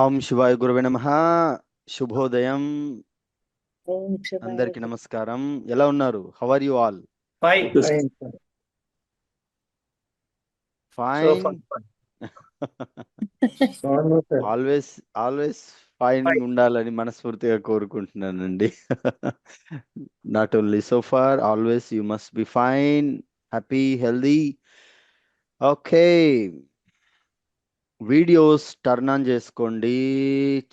ఓం శివాయ గురువే నమః. శుభోదయం. ఓం శివాయ. అందరికి నమస్కారం. ఎలా ఉన్నారు? How are you all? Fine. Fine, sir. Fine. అవును సార్. Always fine Fine. ఉండాలని మనస్ఫూర్తిగా కోరుకుంటున్నానండి. Not only so far, always you must be fine, happy, healthy. Okay, videos turn on చేసుకోండి.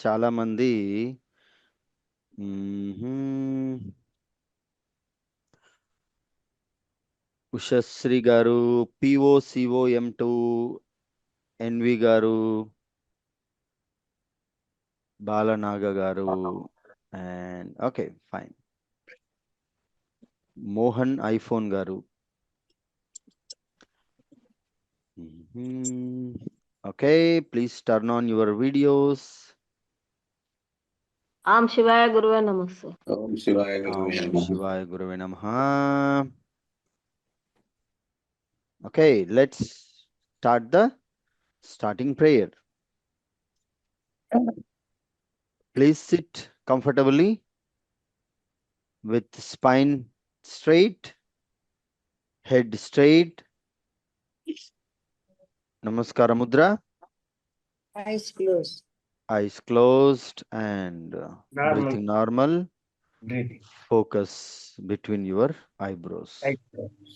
చాలా మంది ఉషశ్రీ గారు, POCOM2, N V garu, Balanaga garu, and okay fine, Mohan iPhone garu. Okay, please turn on your videos. ఆం శివాయ గురువే నమస్తే. Om Shivaya Gurave ఓం Namaha. శివాయ గురువే నమః. Okay, let's start the starting prayer. Please sit comfortably with spine straight, head straight. Namaskara mudra. Eyes closed. Eyes closed and Normal. breathing normal. Breathing. Focus between your eyebrows. Eyebrows.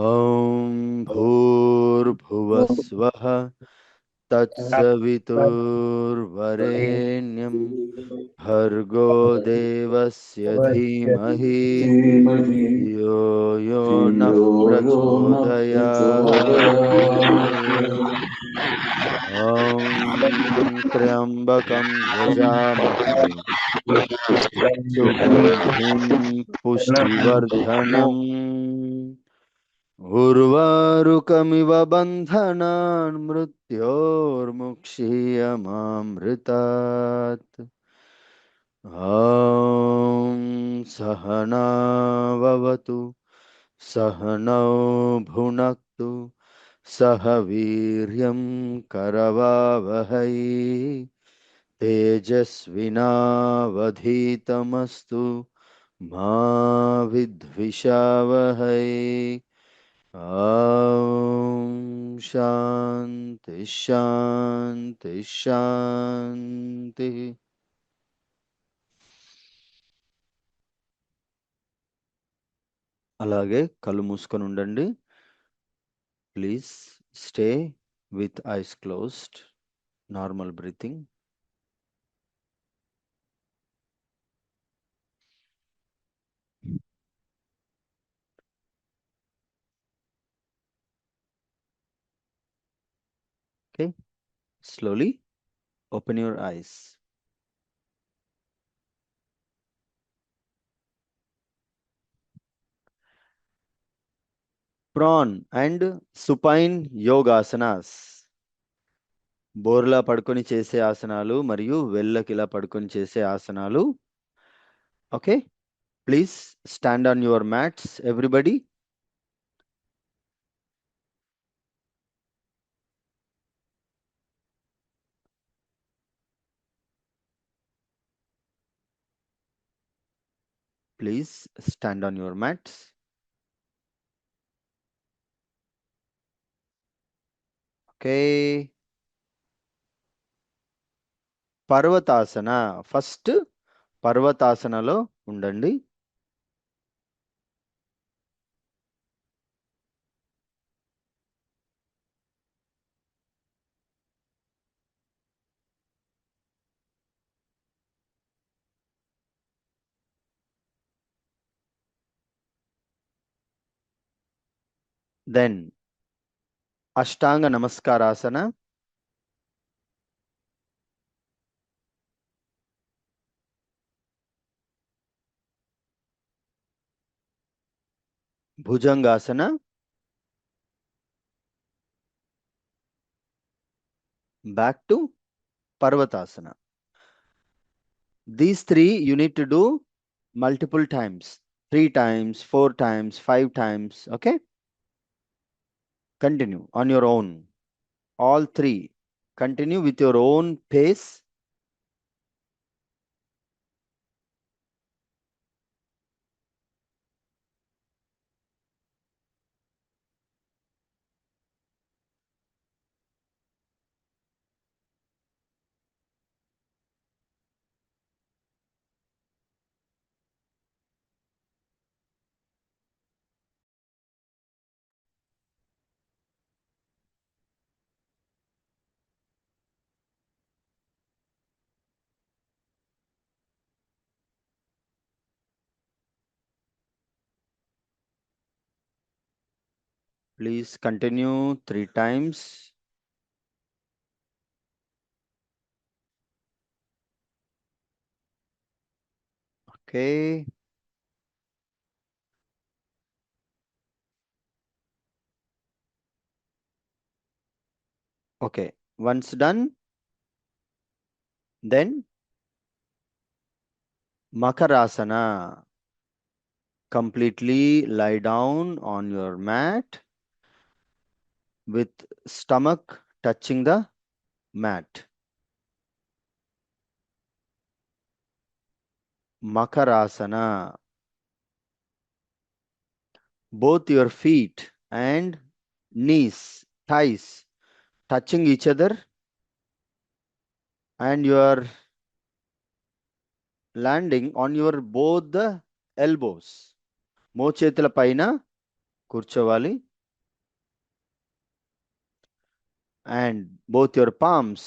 ॐ भूर्भुवस्वः तत्सवितुर्वरेण्यं भर्गो देवस्य धीमहि यो यो नः प्रचोदयात्। ॐ त्र्यम्बकं यजामहे सुगन्धिं पुष्टिवर्धनम् उर्वारुकमिव बन्धनान् मृत्योर्मुक्षीयमामृतात्। ॐ सहना भवतु, सहनौ भुनक्तु, सह वीर्यं करवावहै, तेजस्विनावधीतमस्तु मा विद्विषावहै। ॐ శాంతి శాంతి శాంతి. అలాగే కళ్ళు మూసుకొని ఉండండి. Please stay with eyes closed, normal breathing. Okay, slowly open your eyes. Prone and supine yogasanas, బోర్లా పడుకొని చేసే ఆసనాలు మరియు వెళ్ళకిలా పడుకొని చేసే ఆసనాలు. Okay, please stand on your mats everybody. Please stand on your mats. Okay. Parvatasana, first పర్వతాసనలో ఉండండి. Then Ashtanga Namaskarasana. Bhujangasana. Back to Parvatasana. These three you need to do multiple times. 3 times, 4 times, 5 times. Okay? Continue on your own. All three. Continue with your own pace. Please continue 3 times. Okay. Okay. Once done, then Makarasana. Completely lie down on your mat with stomach touching the mat. Makarasana. Both your feet and knees, thighs touching each other, and you are landing on your both the elbows. మోచేతుల పైన కూర్చోవాలి. And both your palms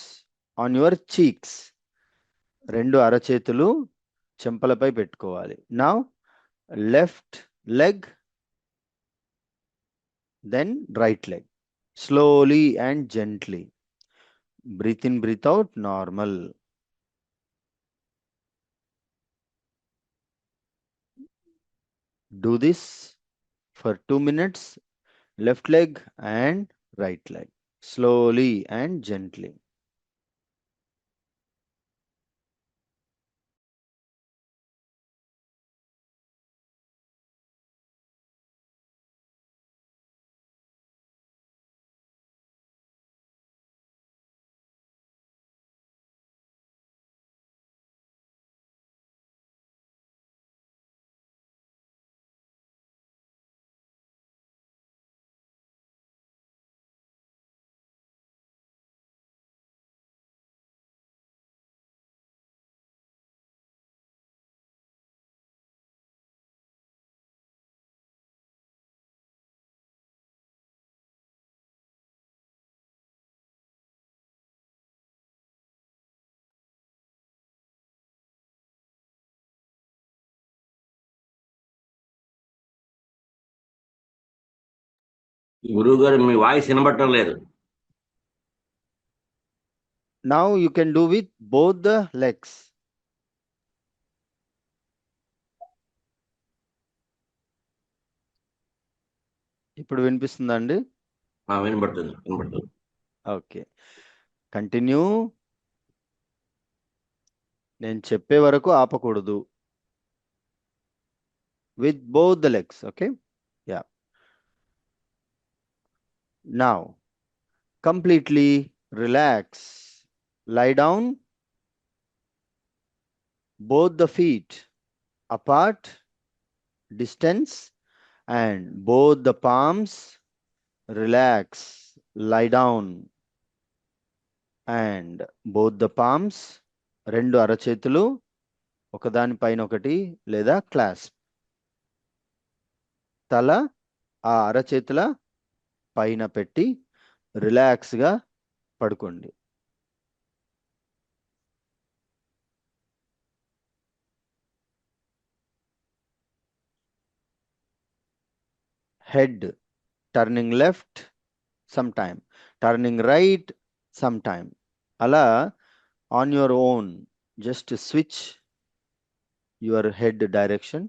on your cheeks. రెండు అరచేతులు చెంపలపై పెట్టుకోవాలి. Now left leg, then right leg. Slowly and gently. Breathe in, breathe out, normal. Do this for 2 minutes. Left leg and right leg. Slowly and gently. గురువు గారు మీ voice వినబట్టం లేదు. Now you can do with both the legs. ఇప్పుడు వినిపిస్తుందండి? వినబడుతుంది. Okay, continue. నేను చెప్పే వరకు ఆపకూడదు. With both the legs, okay? Yeah. Now, completely relax. Lie down. Both the feet apart, distance, and both the palms relax. Lie down. And both the palms, రెండు అరచేతులు ఒకదాని పైన ఒకటి లేదా క్లాస్ప్. తల ఆ అరచేతుల పైన పెట్టి రిలాక్స్గా పడుకోండి. Head turning left sometime, turning right sometime. Ala on your own, just switch your head direction.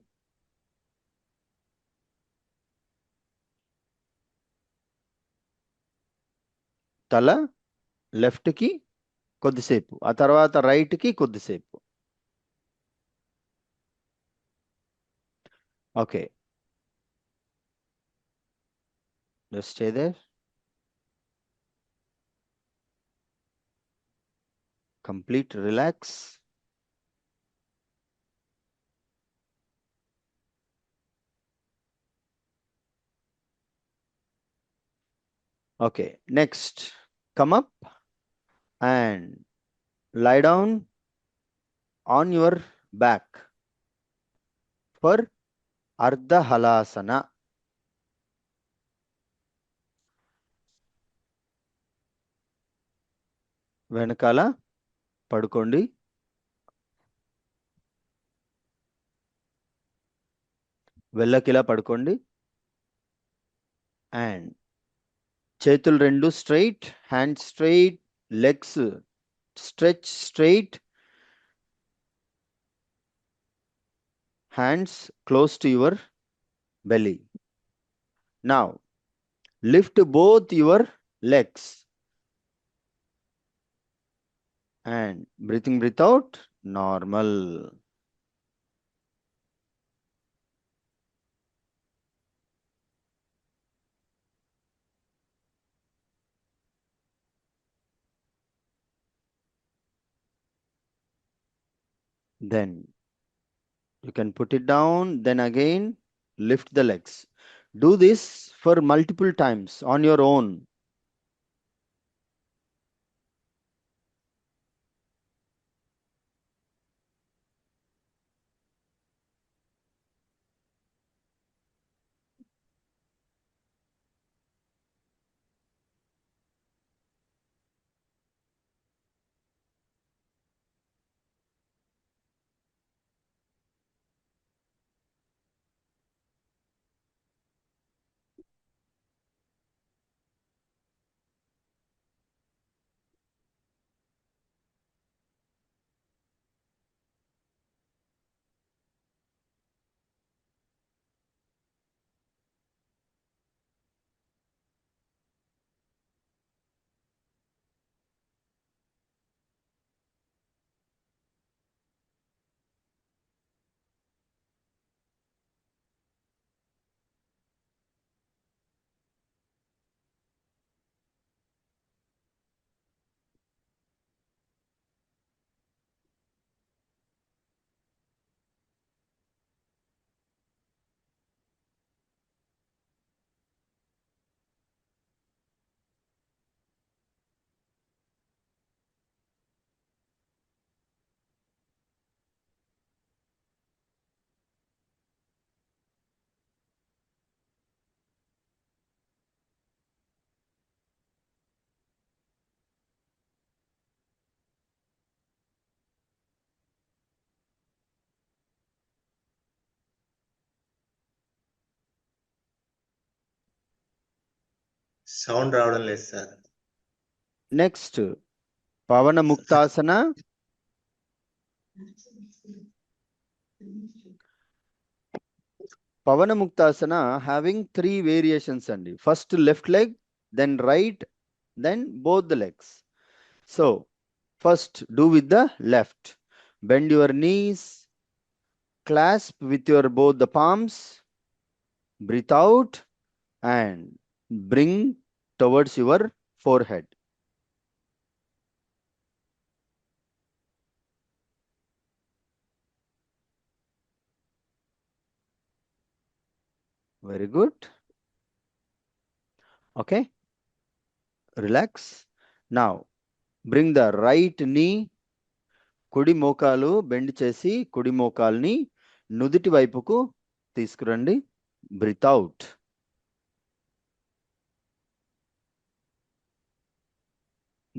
తల లెఫ్ట్ కి కొద్దిసేపు, ఆ తర్వాత రైట్ కి కొద్దిసేపు. Okay, just stay there. Complete relax. Okay, next, come up and lie down on your back for Ardha Halasana. వెనకాల పడుకోండి. వెళ్ళకిలా పడుకోండి. అండ్ చేతులు రెండు straight, hand straight, legs stretch straight, hands close to your belly. Now lift both your legs and breathing, breathe out normal. Then you can put it down, then again lift the legs. Do this for multiple times on your own. Sound రావడం లేదు sir. Next, Pavana Muktasana. Pavana Muktasana having 3 variations అండి. First left leg, then right, then both the legs. So first do with the left. Bend your knees, clasp with your both the palms, breathe out and bring towards your forehead. Very good. Okay, relax. Now bring the right knee, కుడి మోకాలు bend చేసి కుడి మోకాల్ని నుదిటి వైపుకు తీసుకురండి. Breathe out.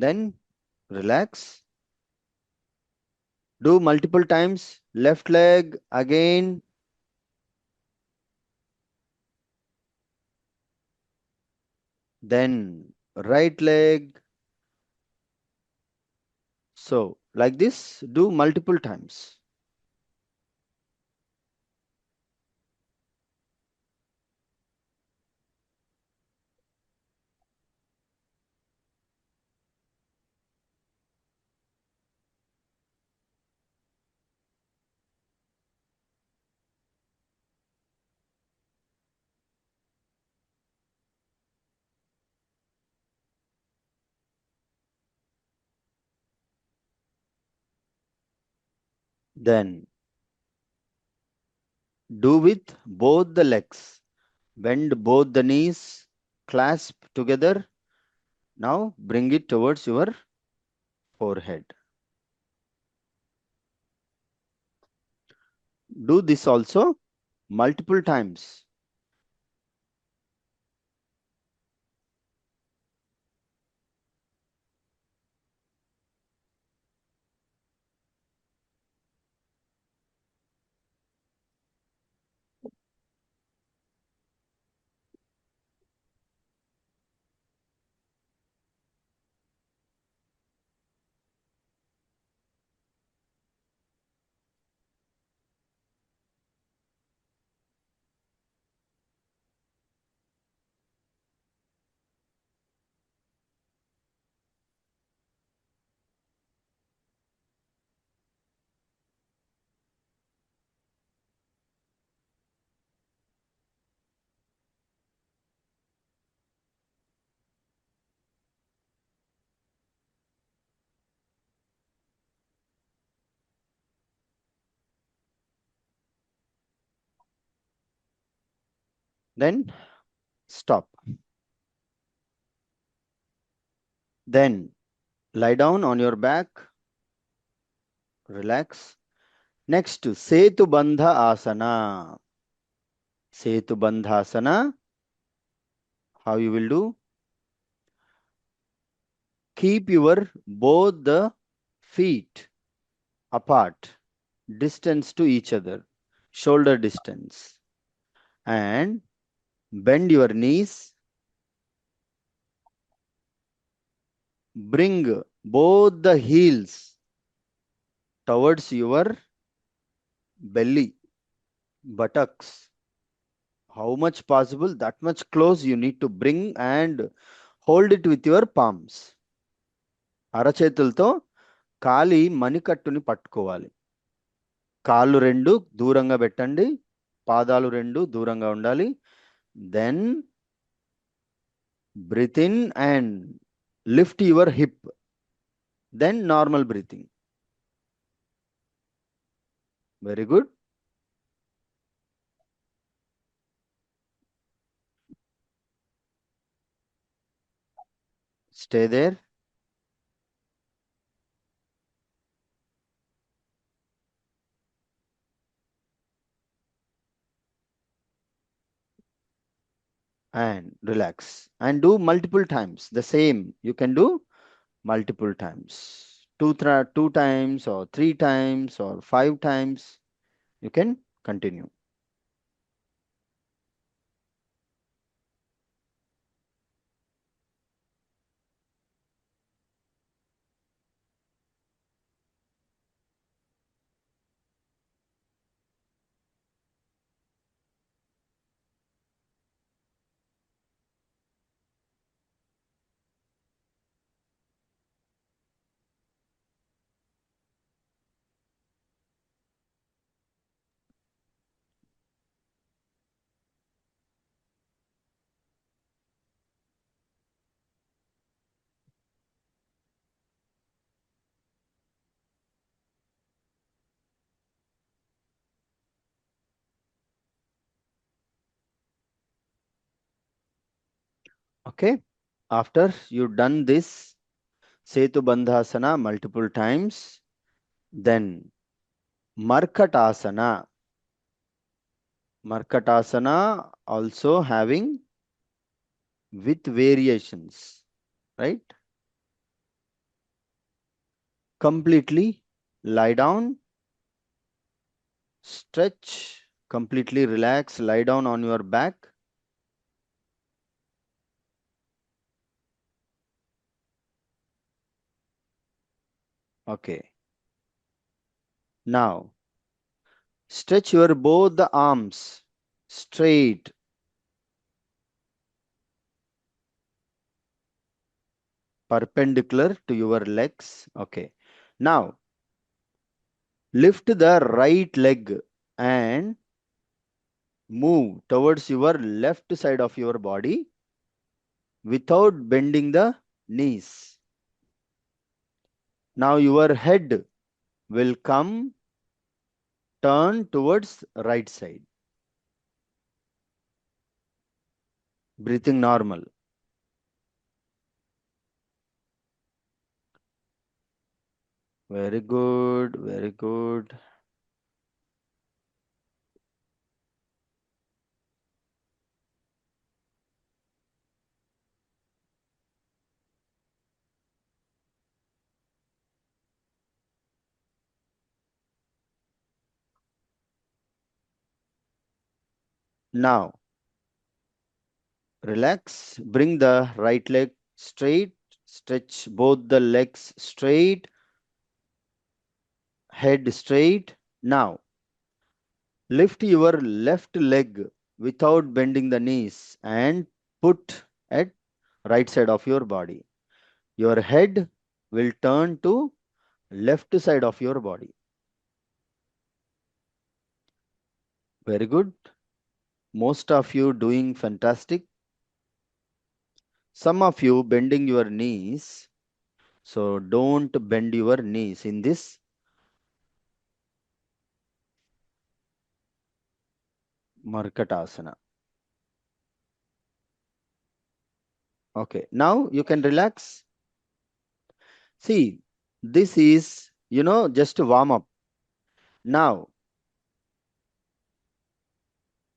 Then relax. Do multiple times. Left leg again. then right leg. So like this, do multiple times. Then do with both the legs. Bend both the knees, clasp together. Now bring it towards your forehead. Do this also multiple times. Then stop. Then lie down on your back, relax. Next, Setu Bandha Asana. Setu Bandhasana, how you will do? Keep your both the feet apart, distance to each other, shoulder distance, and bend your knees. Bring both the heels towards your belly, buttocks. How much possible, that much close you need to bring and hold it with your palms. అరచేతులతో కాలి మణికట్టుని పట్టుకోవాలి. కాళ్ళు రెండు దూరంగా పెట్టండి, పాదాలు రెండు దూరంగా ఉండాలి. Then breathe in and lift your hip. Then normal breathing. Very good. Stay there. And relax and do multiple times. The same you can do multiple times. Two times or 3 times or 5 times. You can continue. Okay. After you've done this Setu Bandhasana multiple times, then Markatasana. Markatasana also having with variations, right? Completely lie down, stretch, completely relax, lie down on your back. Okay. Now, stretch your both the arms straight. Perpendicular to your legs. Okay. Now, lift the right leg and move towards your left side of your body without bending the knees. Now your head will turn towards right side. Breathing normal. Very good, very good. Now, relax. Bring the right leg straight. Stretch both the legs straight. Head straight. Now, lift your left leg without bending the knees and put at right side of your body. Your head will turn to left side of your body. Very good. Most of you doing fantastic. Some of you bending your knees. So don't bend your knees in this Markatasana. Okay, now you can relax. See, this is, just a warm up. Now,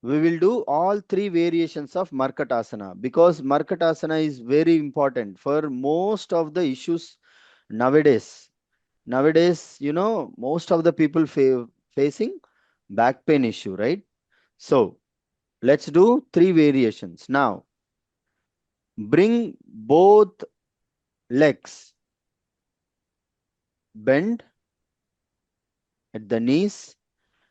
we will do all three variations of Markatasana because Markatasana is very important for most of the issues nowadays. Nowadays, most of the people facing back pain issue, right? So let's do three variations. Now, bring both legs, bend at the knees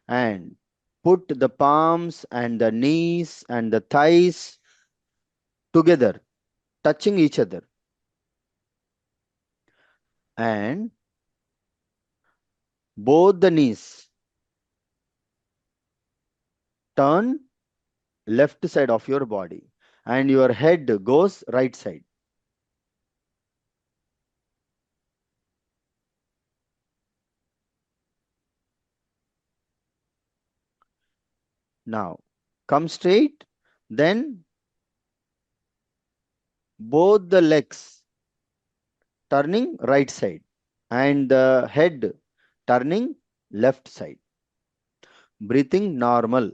and put the palms and the knees and the thighs together, touching each other. And both the knees turn left side of your body and your head goes right side. Now, come straight, then both the legs turning right side and the head turning left side. Breathing normal.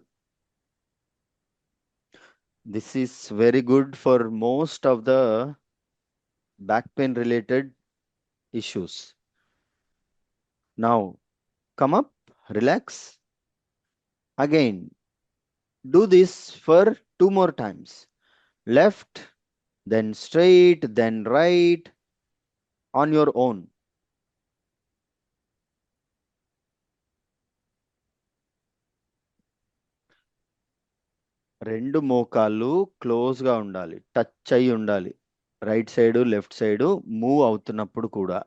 This is very good for most of the back pain related issues. Now, come up, relax. Again, do this for 2 more times. Left, then straight, then right on your own. రెండు మోకాళ్ళు close గా ఉండాలి, touch అయి ఉండాలి. Right side left side move అవుతున్నప్పుడు కూడా.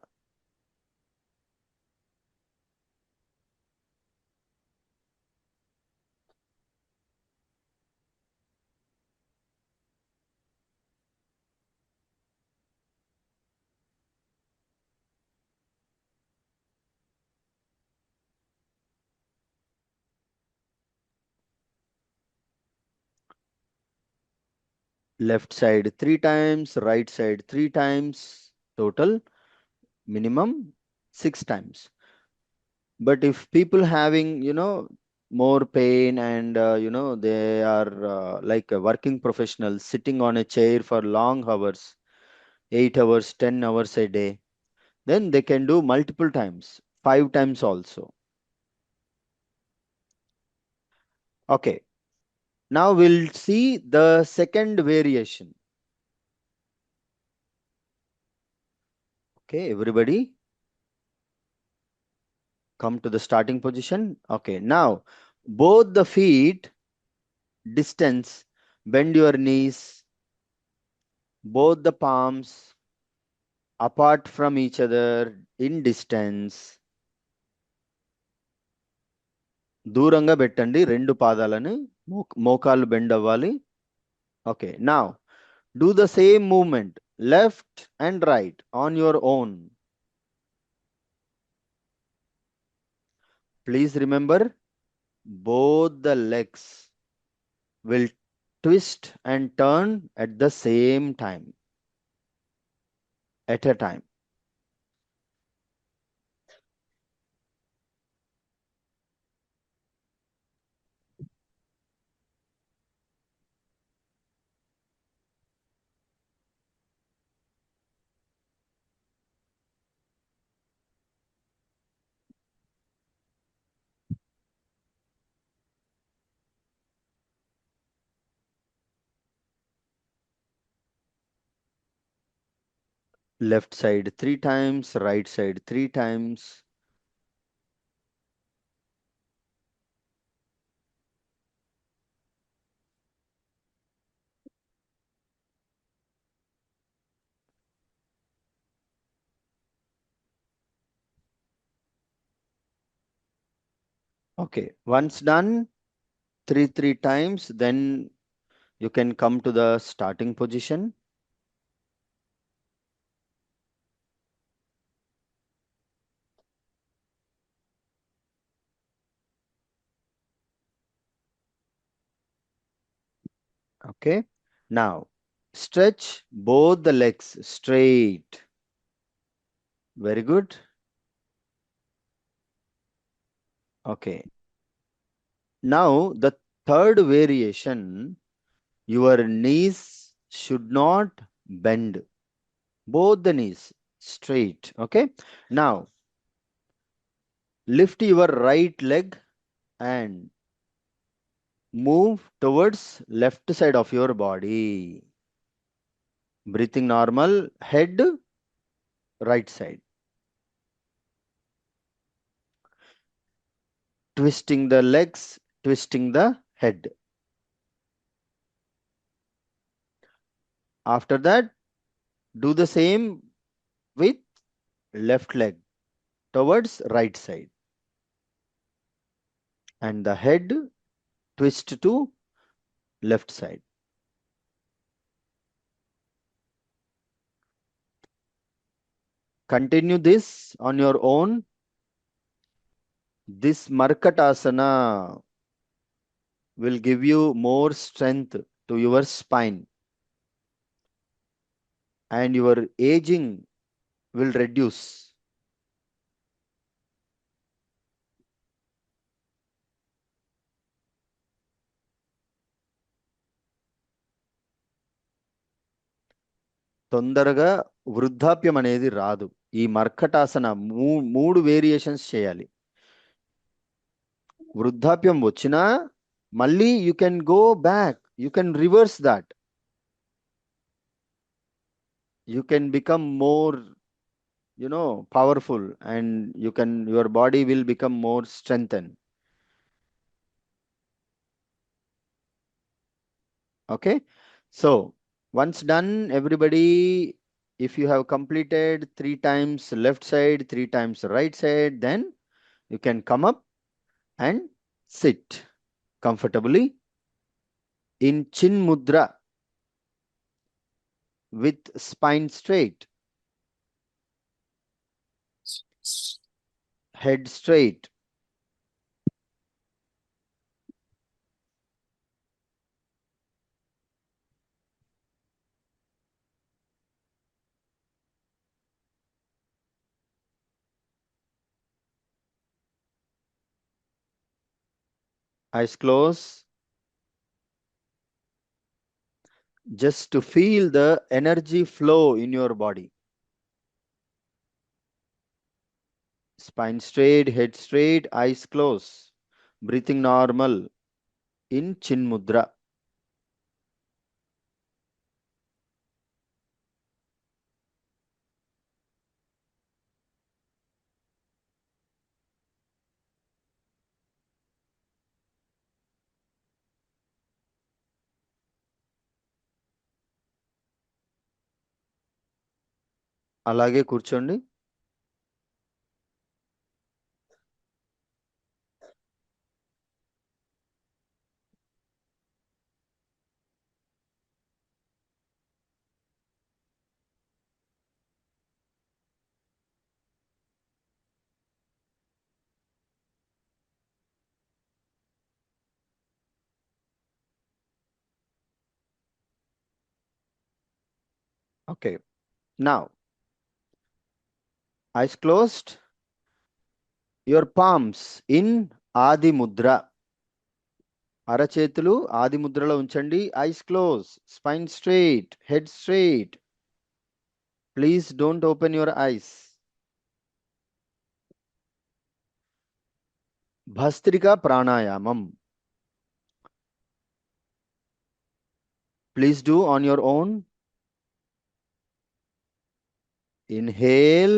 Left side 3 times, right side 3 times, total minimum 6 times. But if people having, more pain and, they are like a working professional sitting on a chair for long hours, 8 hours, 10 hours a day, then they can do multiple times, 5 times also. Okay. Now we'll see the second variation. Okay, everybody. Come to the starting position. Okay, now both the feet distance, bend your knees, both the palms apart from each other in distance. దూరంగా పెట్టండి రెండు పాదాలని మోకాళ్ళు bend అవ్వాలి. Okay, now do the same movement left and right on your own. Please remember, both the legs will twist and turn at the same time, at a time. Left side 3 times, right side 3 times. Okay, once done, 3 times, then you can come to the starting position. Okay, now stretch both the legs straight. Very good. Okay, now the third variation, your knees should not bend. Both the knees straight. Okay, now lift your right leg and move towards left side of your body. Breathing normal, head right side. Twisting the legs, twisting the head. After that, do the same with left leg towards right side. And the head twist to left side. Continue this on your own. This Markatasana will give you more strength to your spine and your aging will reduce. తొందరగా వృద్ధాప్యం అనేది రాదు. ఈ మర్కటాసన మూడు variations చేయాలి. వృద్ధాప్యం వచ్చినా మళ్ళీ you can go back, you can reverse that. You can become more powerful and your body will become more strengthened. Okay, so once done, everybody, if you have completed 3 times left side, 3 times right side, then you can come up and sit comfortably in Chin Mudra with spine straight, head straight. Eyes closed. Just to feel the energy flow in your body. Spine straight, head straight, eyes closed. Breathing normal in Chin Mudra. అలాగే కూర్చోండి. Okay. Now, eyes closed. Your palms in Adi Mudra. అరచేతులు ఆది ముద్రలో ఉంచండి. Eyes close, spine straight, head straight. Please don't open your eyes. Bhastrika ప్రాణాయామం. Please do on your own. Inhale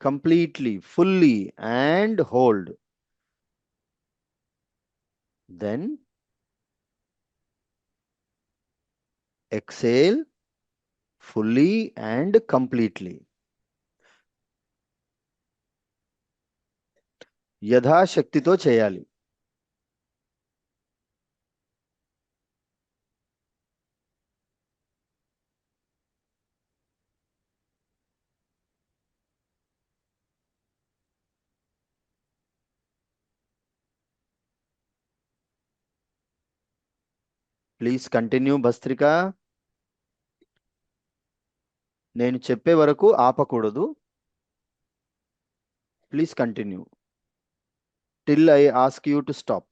completely, fully, and hold. Then exhale fully and completely. యథాశక్తితో చేయాలి. Please continue Bhastrika. నేను చెప్పే వరకు ఆపకూడదు. Please continue till I ask you to stop.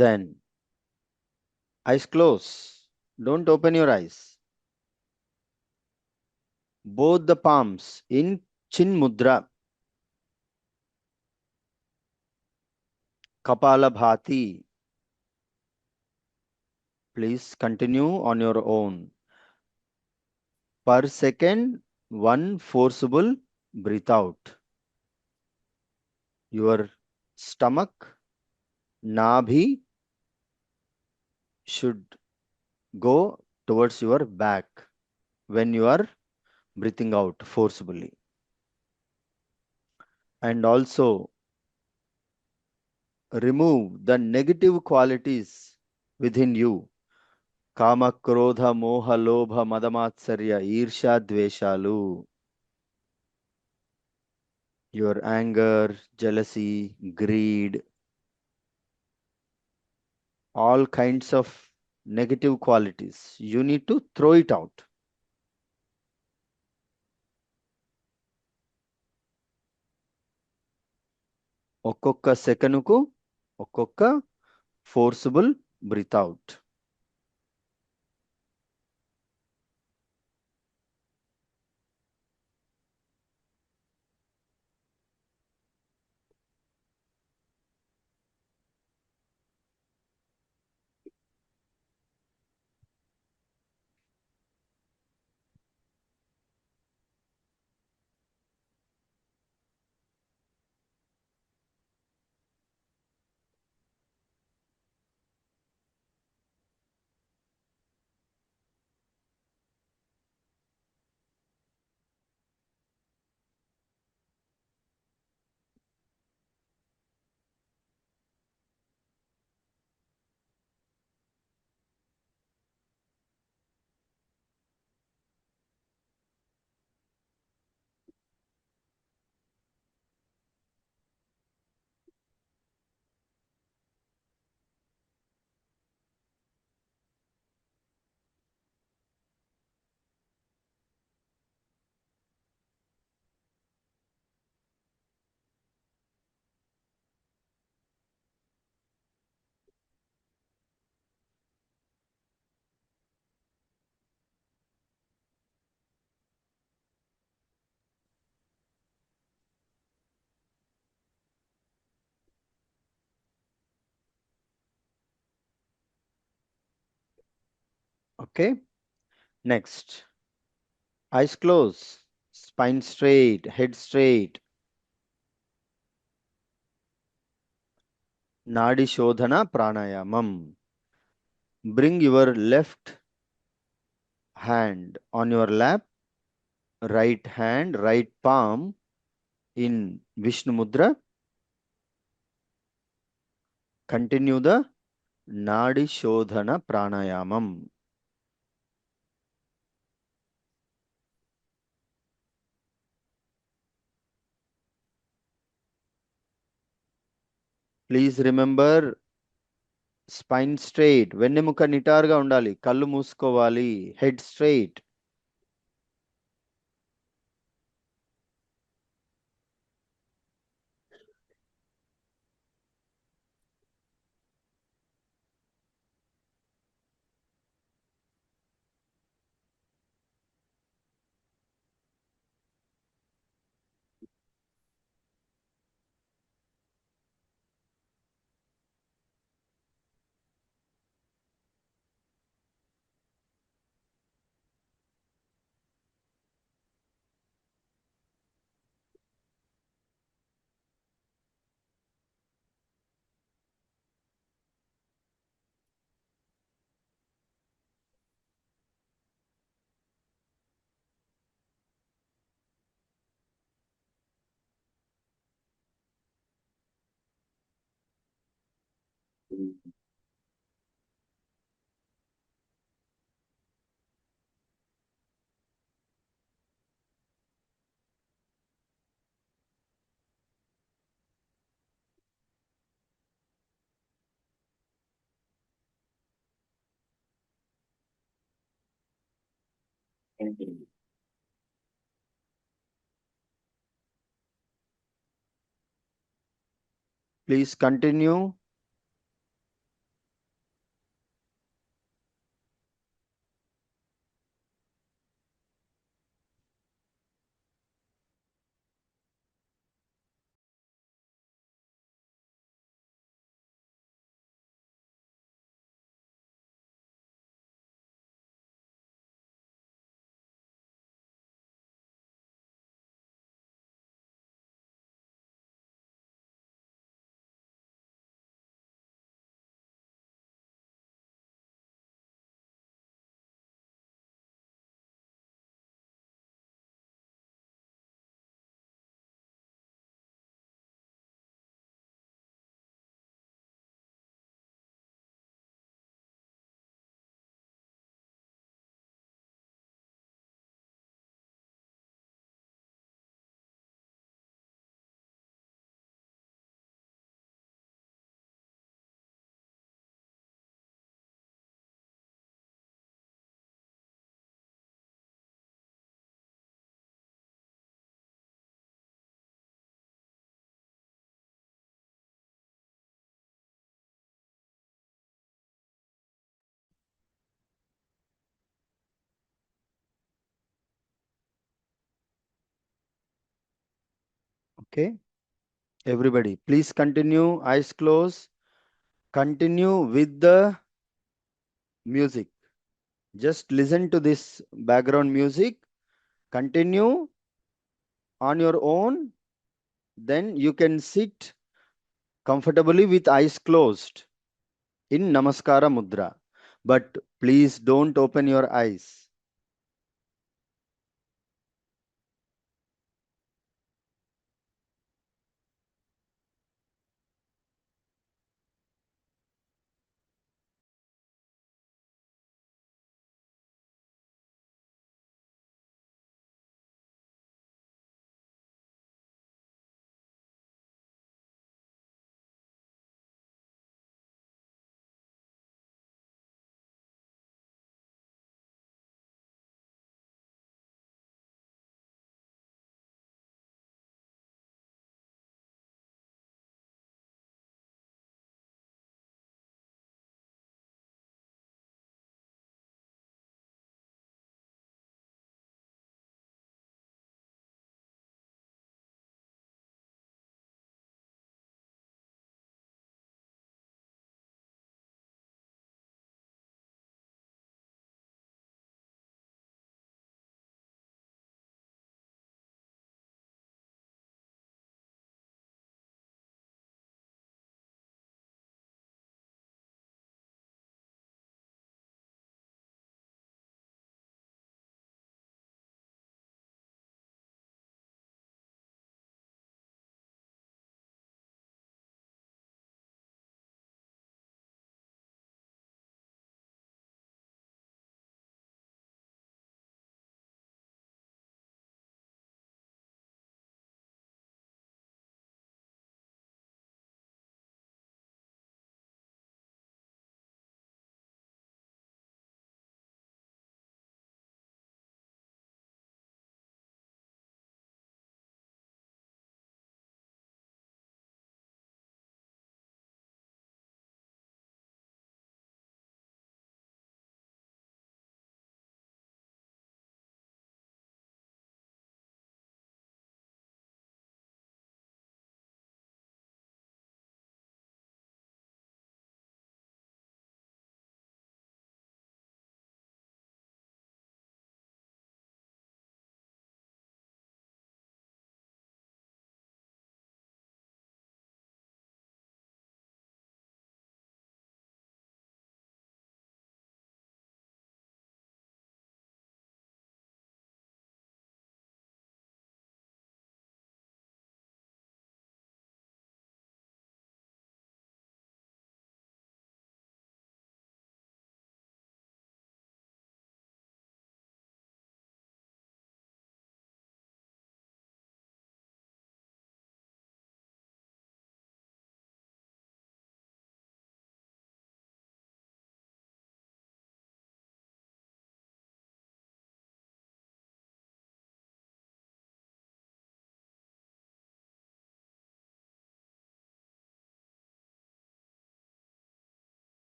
Then eyes close. Don't open your eyes. Both the palms in Chin Mudra. Kapalabhati. Please continue on your own. Per second, one forcible breath out. Your stomach, Nabhi should go towards your back when you are breathing out forcibly. And also remove the negative qualities within you. Kama, Krodha, Moha, Lobha, Madamatsarya, Irsha, Dveshalu. Your anger, jealousy, greed, all kinds of negative qualities. You need to throw it out. ఒక్కొక్క సెకనుకు ఒక్కొక్క forcible breath out. Okay. Next, eyes closed, spine straight, head straight. Nadi Shodhana Pranayamam. Bring your left hand on your lap, right hand, right palm in Vishnu Mudra. Continue the Nadi Shodhana Pranayamam. Please remember spine straight. వెన్నెముక నిటారుగా ఉండాలి. కళ్ళు మూసుకోవాలి. Head straight. Please continue. Okay. Everybody, please continue. Eyes closed. Continue with the music. Just listen to this background music. Continue on your own. Then you can sit comfortably with eyes closed in Namaskara Mudra. But please don't open your eyes.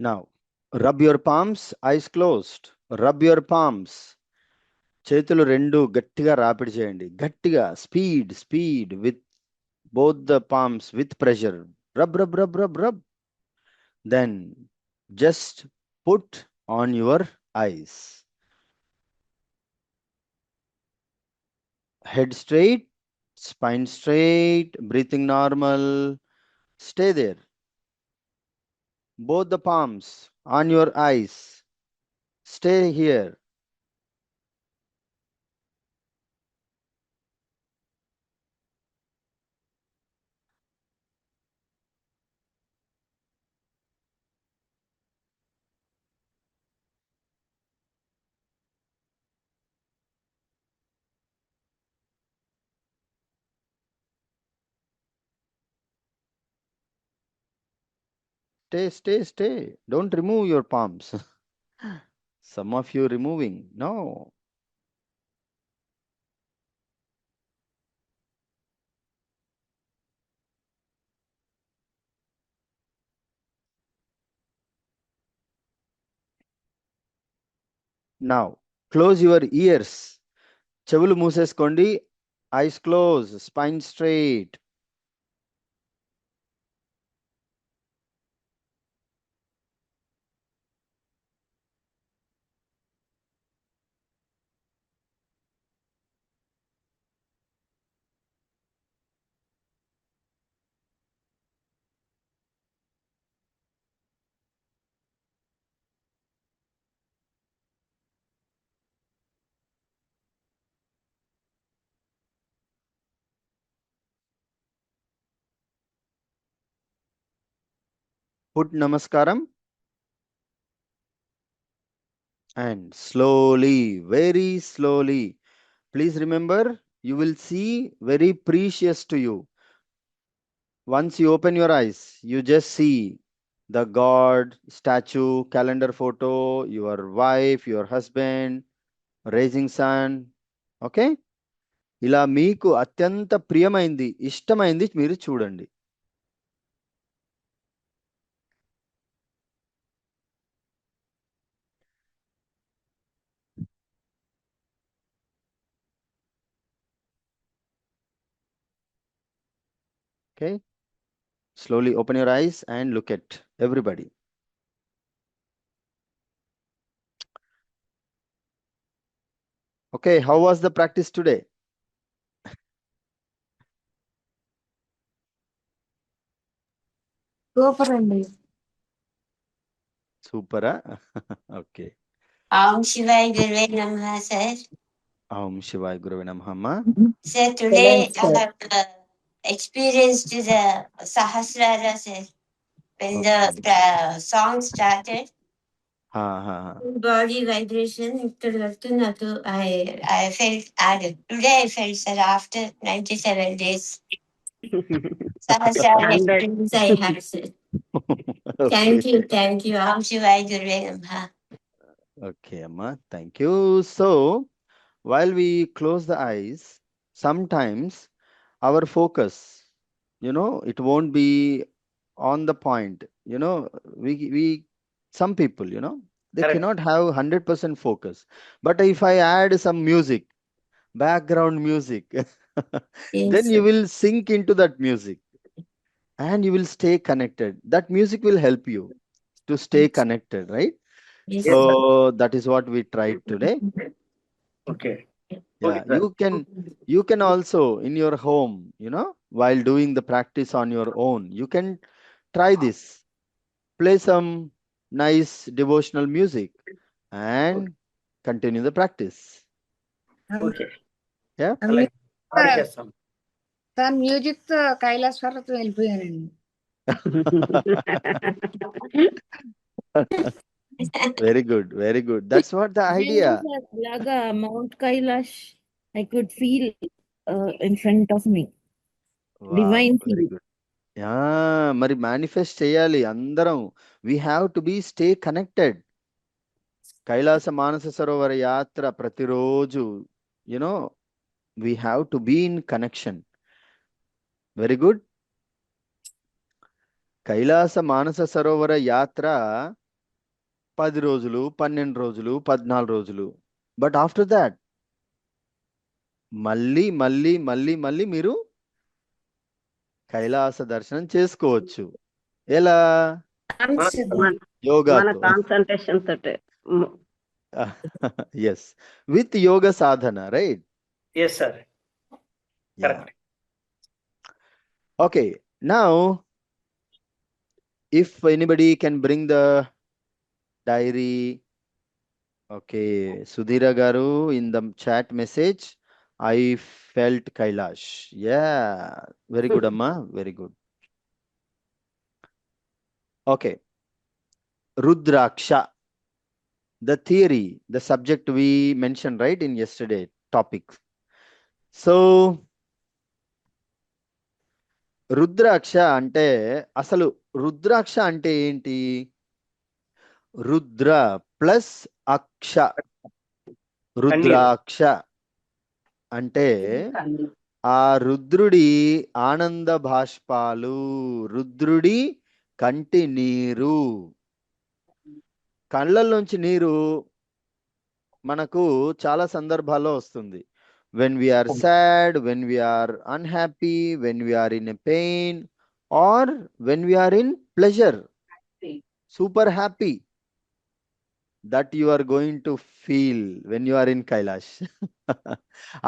Now, rub your palms, eyes closed. Rub your palms. చేతులు రెండు గట్టిగా రాపిడి చేయండి. గట్టిగా speed with both the palms with pressure. Rub. Then just put on your eyes. Head straight, spine straight, breathing normal. Stay there. Both the palms on your eyes. Stay here. Stay. Don't remove your palms. Some of you removing. No. Now, close your ears. చెవులు మూసేసుకోండి. Eyes closed, spine straight. Put namaskaram. And slowly, very slowly. Please remember, you will see very precious to you. Once you open your eyes, you just see the God, statue, calendar photo, your wife, your husband, raising sun. Okay? ఇలా మీకు అత్యంత ప్రియమైంది, ఇష్టమైంది మీరు చూడండి. Okay? Slowly open your eyes and look at everybody. Okay, how was the practice today? Super అండి. Super. Okay. Om Shivaya Gurve Namaha, sir. Om Shivaya Gurave Namaha. Sir, today Excellent, I sir. have experienced the Sahasrara, sir. When Okay. the song started, Ha. body vibration, I felt added. Today I felt, sir, after 97 days, Sahasrara experience I had, sir. Thank Okay. you. Om Shivaya Gurve Namaha. Okay, Amma. Thank you. So, while we close the eyes, sometimes our focus, it won't be on the point. We some people, they Correct. cannot have 100% focus. But if I add some music, background music, Yes, then you sir. will sink into that music and you will stay connected. That music will help you to stay connected, right? Yes, Yes, sir. sir. So that is what we tried today. Okay. Yeah, Okay, sir. you can also in your home, while doing the practice on your own, you can try this. Play some nice devotional music and continue the practice. Okay. Yeah. అలాగే అలాగే చేస్తాం. Sir music తో కైలాసవరతో వెళ్ళిపోయానండి. Very good, very good. That's what the idea. Laga Mount Kailash, I could feel in front of me. Wow, Divine very feel. good. Yeah, మరి manifest చేయాలి అందరం. We have to be stay connected. Kailasa మానస సరోవర యాత్ర ప్రతిరోజు, we have to be in connection. Very good. Kailasa మానస సరోవర యాత్ర 10 రోజులు, 12 రోజులు, 14 రోజులు. But after that మళ్ళీ మళ్ళీ మళ్ళీ మళ్ళీ మీరు కైలాస దర్శనం చేసుకోవచ్చు. ఎలా? మన యోగాతో. కాన్సన్ట్రేషన్ తోటి yes, with yoga sadhana, right? Yes, sir. Correct. Okay, now if anybody can bring the diary. Okay, Sudhira garu, in the chat message, I felt Kailash. Yeah, very good, Amma, very good. Okay, Rudraksha, the theory, the subject we mentioned, right, in yesterday topic. So రుద్రాక్ష అంటే అసలు రుద్రాక్ష అంటే ఏంటి? Rudra plus అక్ష, రుద్రాక్ష అంటే ఆ రుద్రుడి ఆనంద బాష్పాలు, రుద్రుడి కంటి నీరు. కళ్ళల్లోంచి నీరు మనకు చాలా సందర్భాల్లో వస్తుంది. When we are sad, when we are unhappy, when we are in a pain, or when we are in pleasure, super happy, that you are going to feel when you are in Kailash.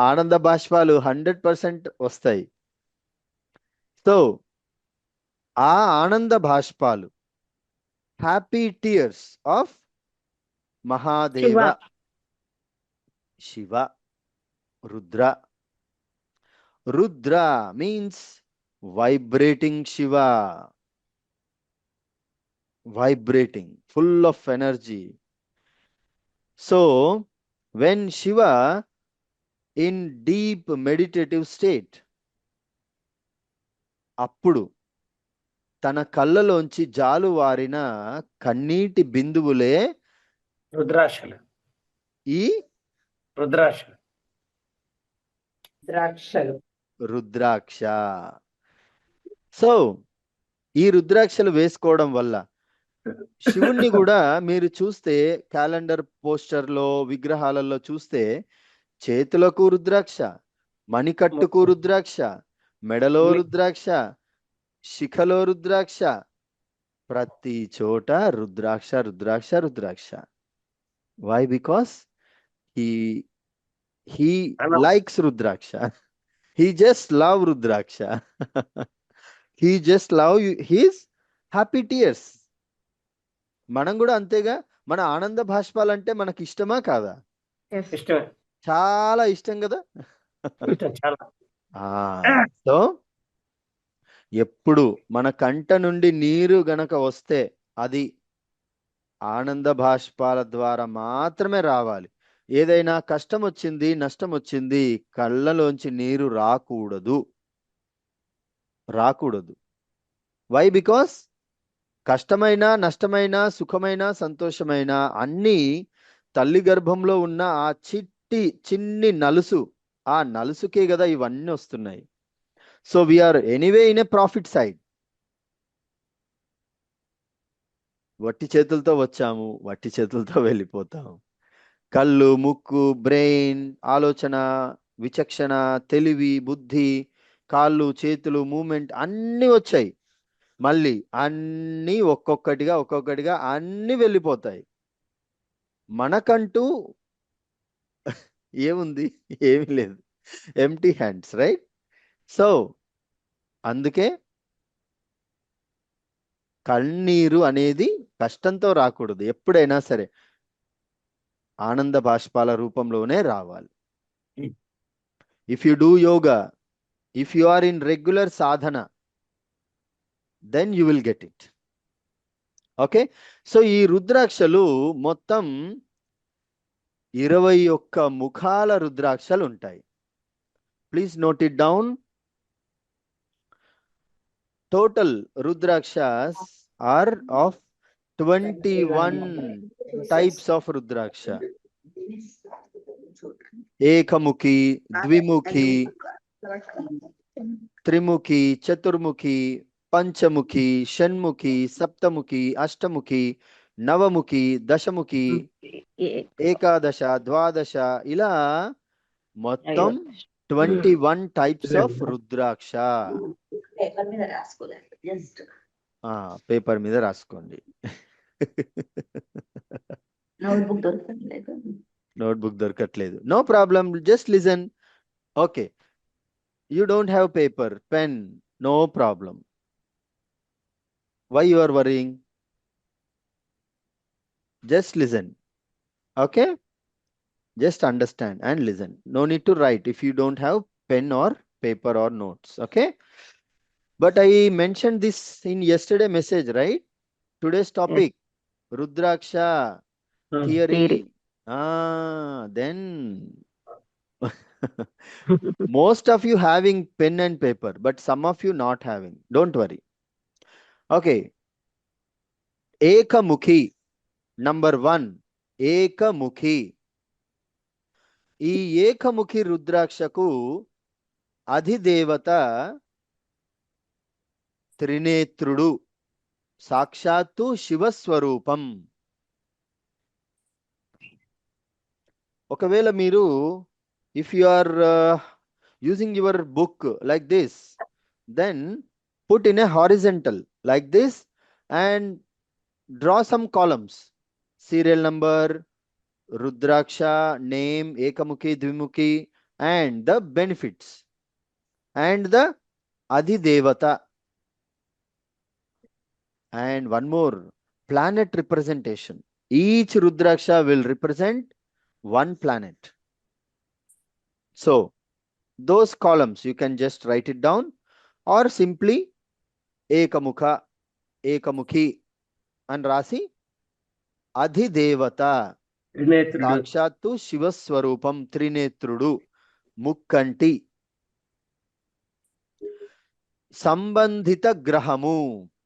ఆనంద బాష్పాలు 100% వస్తాయి. So ఆ ఆనంద బాష్పాలు, happy tears of Mahadeva, Shiva, Rudra. Rudra means vibrating Shiva. Vibrating, full of energy. So, when Shiva in deep meditative state, అప్పుడు తన కళ్ళలోంచి జాలువారిన కన్నీటి బిందువులే రుద్రాక్షలు. ఈ రుద్రాక్షలు. రుద్రాక్ష. సో ఈ రుద్రాక్షలు వేసుకోవడం వల్ల శివుణ్ణి కూడా మీరు చూస్తే క్యాలెండర్ పోస్టర్లో, విగ్రహాలలో చూస్తే చేతులకు రుద్రాక్ష, మణికట్టుకు రుద్రాక్ష, మెడలో రుద్రాక్ష, శిఖలో రుద్రాక్ష, ప్రతి చోట Rudraksha Rudraksha Rudraksha. Why? Because he likes Rudraksha. He just love Rudraksha. He just love his happy tears. మనం కూడా అంతేగా. మన ఆనంద బాష్పాలంటే మనకి ఇష్టమా కాదా? ఇష్టమే, చాలా ఇష్టం కదా. చాలా. సో ఎప్పుడు మన కంట నుండి నీరు గనక వస్తే అది ఆనంద బాష్పాల ద్వారా మాత్రమే రావాలి. ఏదైనా కష్టం వచ్చింది, నష్టం వచ్చింది, కళ్ళలోంచి నీరు రాకూడదు. వై? బికాస్ కష్టమైన, నష్టమైన, సుఖమైన, సంతోషమైన అన్నీ తల్లి గర్భంలో ఉన్న ఆ చిన్ని నలుసు, ఆ నలుసుకే కదా ఇవన్నీ వస్తున్నాయి. So we are anyway in a profit side. వట్టి చేతులతో వచ్చాము, వట్టి చేతులతో వెళ్ళిపోతాము. కళ్ళు, ముక్కు, బ్రెయిన్, ఆలోచన, విచక్షణ, తెలివి, బుద్ధి, కాళ్ళు, చేతులు, మూమెంట్ అన్నీ వచ్చాయి. మళ్ళీ అన్నీ ఒక్కొక్కటిగా అన్నీ వెళ్ళిపోతాయి. మనకంటూ ఏముంది? ఏమీ లేదు. Empty hands, right? సో అందుకే కన్నీరు అనేది కష్టంతో రాకూడదు. ఎప్పుడైనా సరే ఆనంద బాష్పాల రూపంలోనే రావాలి. If you do yoga, if you are in regular sadhana, then you will get it. Okay, so ఈ రుద్రాక్షలు మొత్తం 21 ముఖాల రుద్రాక్షలు ఉంటాయి. Please note it down. Total rudrakshas are of 21 types of Rudraksha. Ekamukhi, Dvimukhi, Trimukhi, Chaturmukhi, Panchamukhi, Shanmukhi, Saptamukhi, Ashtamukhi, నవముఖి, దశముఖి, ఏకాదశ, ద్వాదశ, ఇలా మొత్తం 21 types of rudraksha. Paper మీద రాసుకోండి. నోట్బుక్ దొరకట్లేదు. No problem, just listen. Okay, you don't have paper, pen, no problem. Why you are worrying? Just listen. Okay, just understand and listen. No need to write if you don't have pen or paper or notes. Okay, but I mentioned this in yesterday message, right? Today's topic, Rudraksha theory. Then most of you having pen and paper, but some of you not having. Don't worry. Okay, Ekamukhi, number 1, Ekamukhi. ఈ ఏకముఖి రుద్రాక్షకు అధిదేవత త్రినేత్రుడు, సాక్షాత్తు శివస్వరూపం. ఒకవేళ మీరు if you are using your book like this, then put in a horizontal like this and draw some columns, serial number, Rudraksha, name, Ekamukhi, Dvimukhi, and the benefits, and the Adhidevata. And one more, planet representation. Each Rudraksha will represent one planet. So, those columns you can just write it down, or simply Ekamukha, Ekamukhi, and Rasi, Adhidevata. సాక్షాత్తు శివస్వరూపం, త్రినేత్రుడు, ముక్కంటి. సంబంధిత గ్రహము,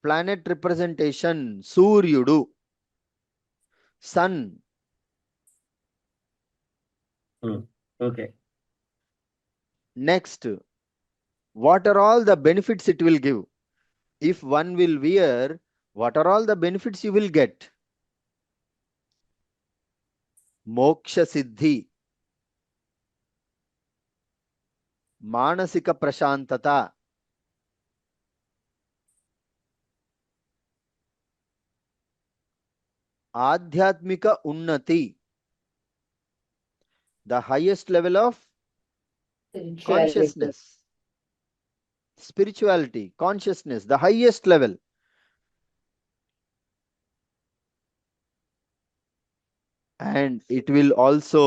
planet representation, సూర్యుడు, sun. Okay. Next, what are all the benefits it will give? If one will wear, what are all the benefits you will get? మోక్ష సిద్ధి, మానసిక ప్రశాంతత, ఆధ్యాత్మిక ఉన్నతి, the highest level of consciousness, spirituality, consciousness, the highest level. And it will also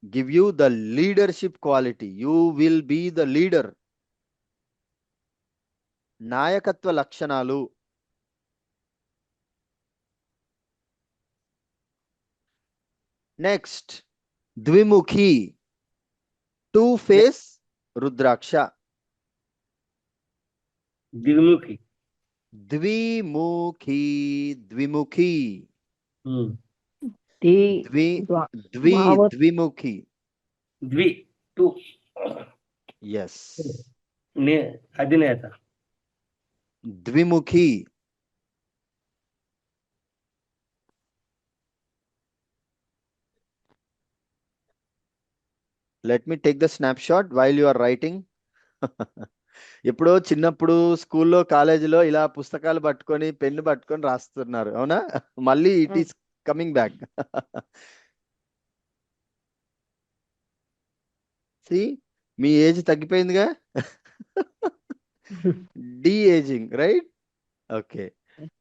give you the leadership quality. You will be the leader. నాయకత్వ లక్షణాలు. Next, ద్విముఖి, two face రుద్రాక్ష. Divmukhi. ద్విముఖి, ద్విముఖి, Dvi. ద్విముఖి. Dvi, 2. Yes, అధినేత. ద్విముఖి. Let me take the snapshot while you are writing. ఎప్పుడో చిన్నప్పుడు స్కూల్లో, కాలేజీలో ఇలా పుస్తకాలు పట్టుకొని, పెన్ను పట్టుకొని రాస్తున్నారు, అవునా? మళ్ళీ it is coming back. See, మీ ఏజ్ తగ్గిపోయిందిగా. De-aging, right? Okay,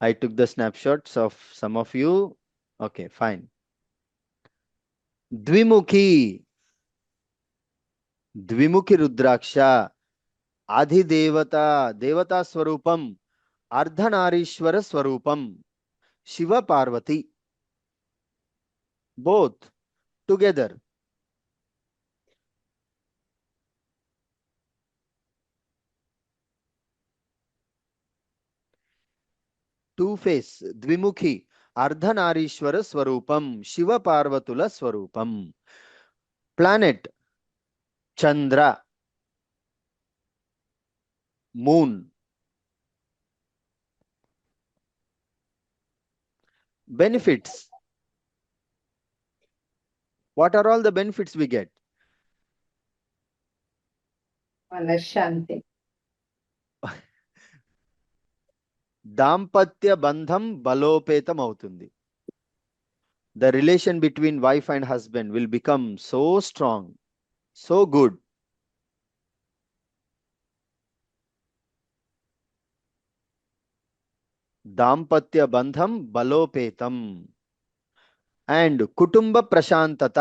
I took the snapshots of some of you. Okay, fine. ద్విముఖి, ద్విముఖి రుద్రాక్ష, అధిదేవత, దేవతా స్వరూపం, అర్ధనారీశ్వర స్వరూపం, Shiva Parvati, both together. Two face, ద్విముఖి, Ardhanarishvara స్వరూపం, శివ పార్వతుల స్వరూపం. Planet, Chandra, moon. benefits. What are all the benefits we get? మనశ్శాంతి. దాంపత్య బంధం బలోపేతం అవుతుంది. The relation between wife and husband will become so strong, so good. దాంపత్య బంధం బలోపేతం. And కుటుంబ ప్రశాంతత.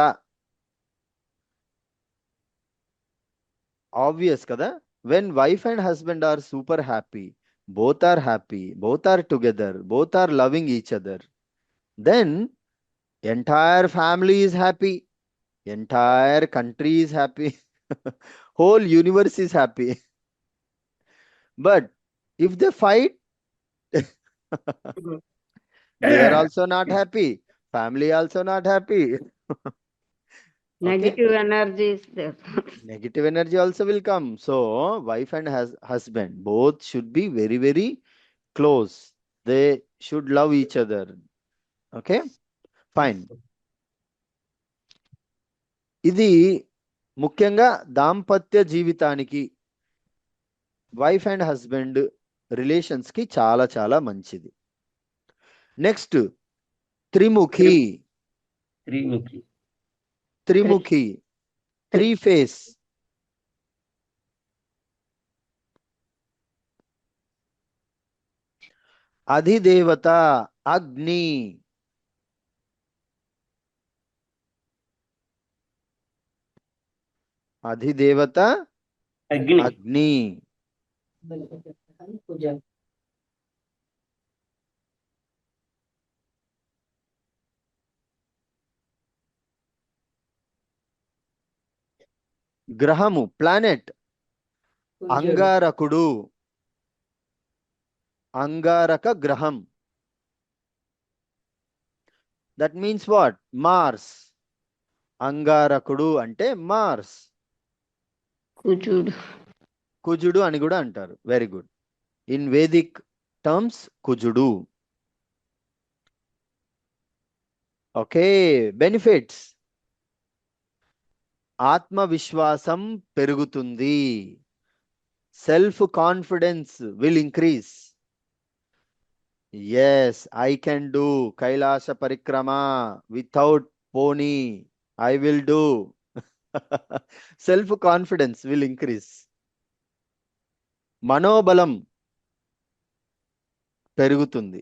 Obvious kada? When wife and husband are super happy, both are happy, both are together, both are loving each other, then entire family is happy, entire country is happy, whole universe is happy. But if they fight, they are also not happy, family also not happy. Okay? Negative energy is there. Negative energy also will come. So wife and husband both should be very, very close. They should love each other. Okay, fine. ఇది ముఖ్యంగా దాంపత్య జీవితానికి wife and husband relations కి చాలా చాలా మంచిది. Next Trimukhi. Trimukhi. Trimukhi, three face. అధిదేవత అగ్ని. అధిదేవత అగ్ని. అగ్ని. గ్రహము ప్లానెట్ అంగారకుడు. అంగారక గ్రహం. That means what? మార్స్. అంగారకుడు అంటే మార్స్. కుజుడు. కుజుడు అని కూడా అంటారు. Very good. In Vedic terms కుజుడు. Okay, benefits. ఆత్మవిశ్వాసం పెరుగుతుంది. Self confidence will increase. Yes, I can do Kailasa Parikrama without pony. I will do. Self confidence will increase. మనోబలం పెరుగుతుంది.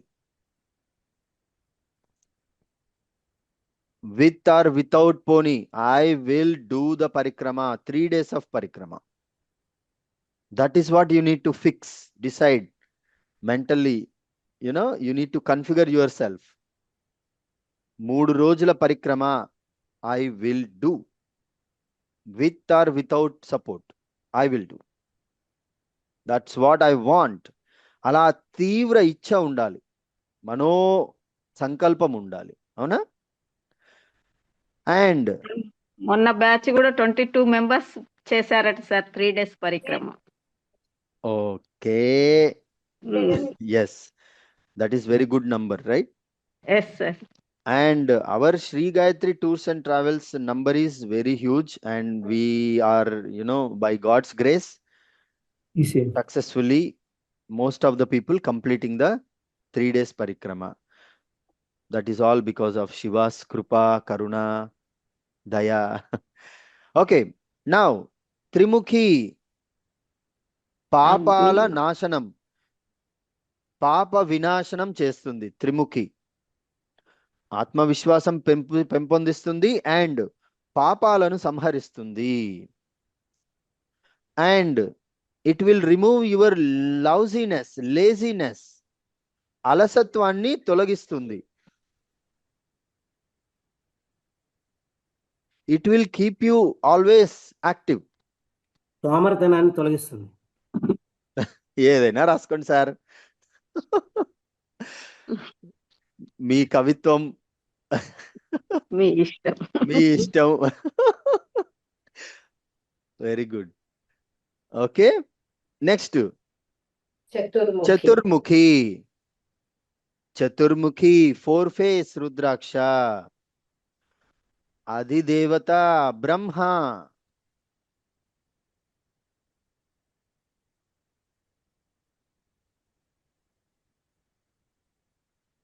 With or without pony, I will do the parikrama, 3 days of parikrama. That is what you need to fix, decide mentally. You know, you need to configure yourself. 3 రోజుల పరిక్రమ I will do. With or without support, I will do. That's what I want. అలా తీవ్ర ఇచ్ఛ ఉండాలి, మనో సంకల్పం ఉండాలి. అవునా? And మొన్న batch కూడా 22 members చేశారట సార్ 3 days పరిక్రమ. Okay, yes, that is very good number, right? Yes sir. And our Sri Gayatri Tours and Travels number is very huge, and we are, you know, by God's grace, successfully most of the people completing the 3 days parikrama. That is all because of Shiva's Krupa, Karuna, Daya. Okay, now Trimukhi, పాపాల నాశనం, పాప వినాశనం చేస్తుంది త్రిముఖి. ఆత్మవిశ్వాసం పెంపొందిస్తుంది and పాపాలను సంహరిస్తుంది. And it will remove your lousiness, laziness, అలసత్వాన్ని తొలగిస్తుంది. It will keep you always active. సోమరితనాన్ని తొలగిస్తుంది. ఏదైనా రాసుకోండి సార్, మీ కవిత్వం, మీ ఇష్టం. మీ ఇష్టం. Very good. Okay, next Chaturmukhi. Chaturmukhi 4 face Rudraksha. అధిదేవత బ్రహ్మ.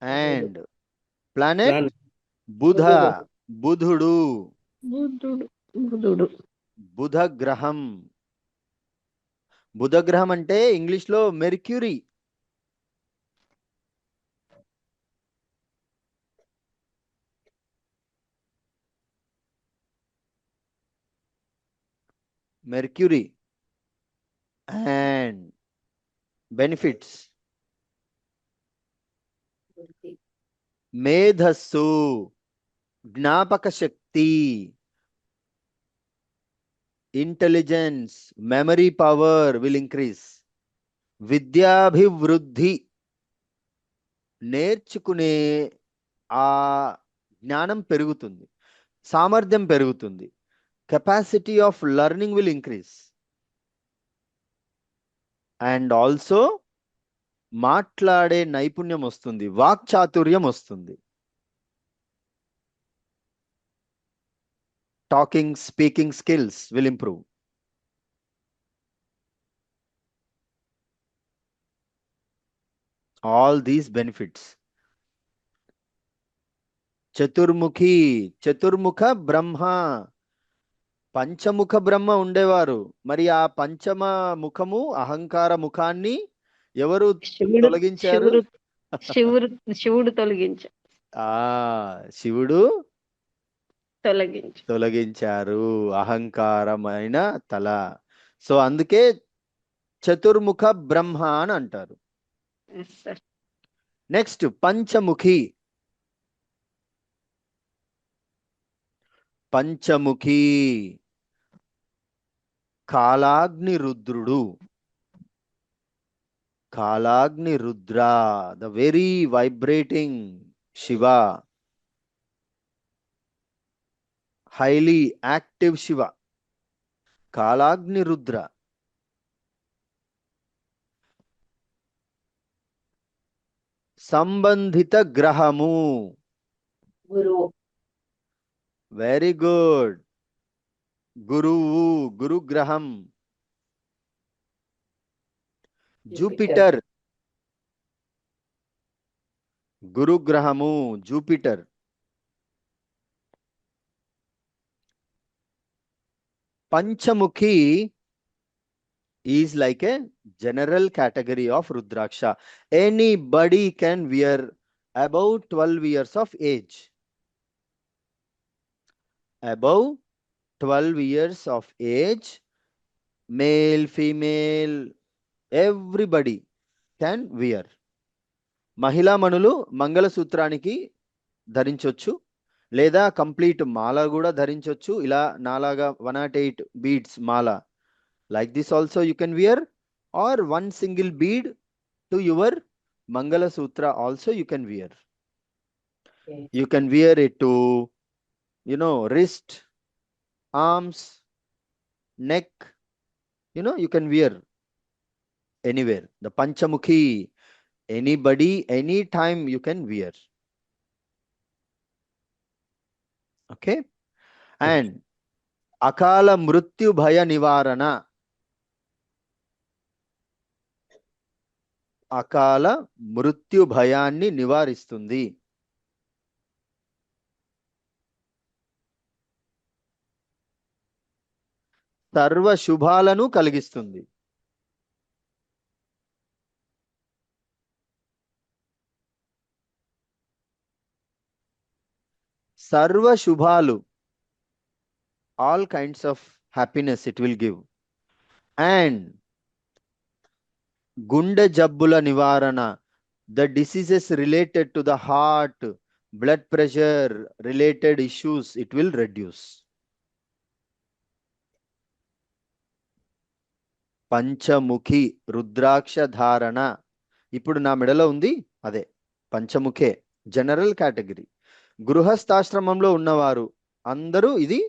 అండ్ ప్లానెట్ బుధ. బుధుడు. బుధుడు. బుధ గ్రహం. బుధ గ్రహం అంటే ఇంగ్లీష్ లో మెర్క్యూరీ. మెర్క్యూరీ. అండ్ బెనిఫిట్స్ మేధస్సు, జ్ఞాపక శక్తి, intelligence, memory power will increase. విద్యాభివృద్ధి, నేర్చుకునే ఆ జ్ఞానం పెరుగుతుంది, సామర్థ్యం పెరుగుతుంది. Capacity of learning will increase. And also మాట్లాడే నైపుణ్యం వస్తుంది, వాక్చాతుర్యం వస్తుంది. Talking, speaking skills will improve. All these benefits. Chaturmukhi, Chaturmukha Brahma. పంచముఖ బ్రహ్మ ఉండేవారు. మరి ఆ పంచమ ముఖము, అహంకార ముఖాన్ని ఎవరు తొలగించారు? శివుడు తొలగించారు. శివుడు తొలగించారు. తొలగించారు అహంకారమైన తల. సో అందుకే చతుర్ముఖ బ్రహ్మ అని అంటారు. నెక్స్ట్ పంచముఖి. పంచముఖి కాలాగ్ని రుద్రుడు. Kalagni Rudra, the very vibrating Shiva, highly active Shiva. Kalagni Rudra. సంబంధిత గ్రహము. గురువు. Very good. గురువు, గురుగ్రహం. జూపిటర్. గురుగ్రహము Jupiter. Panchamukhi is like a general category of Rudraksha. Anybody can wear above 12 years of age. Above 12 years of age, male, female, everybody can wear. మహిళా మనులు మంగళసూత్రానికి ధరించవచ్చు, లేదా complete మాల కూడా ధరించవచ్చు. ఇలా నాలాగా 108 beads Mala. Like this also you can wear, or one single bead to your Mangala Sutra also you can wear. You can wear it to, wrist, arms, neck, you can wear anywhere. The Panchamukhi, anybody, anytime you can wear. Okay? And Akala Mrityu Bhaya Nivarana. అకాల మృత్యు భయాన్ని నివారిస్తుంది. సర్వ శుభాలను కలిగిస్తుంది. సర్వ శుభాలు, all kinds of happiness it will give. And గుండె జబ్బుల నివారణ, the diseases related to the heart, blood pressure related issues, it will reduce. Panchamukhi రుద్రాక్ష ధారణ ఇప్పుడు నా మెడలో ఉంది, అదే పంచముఖే, జనరల్ కేటగిరీ. గృహస్థాశ్రమంలో ఉన్నవారు అందరూ ఇది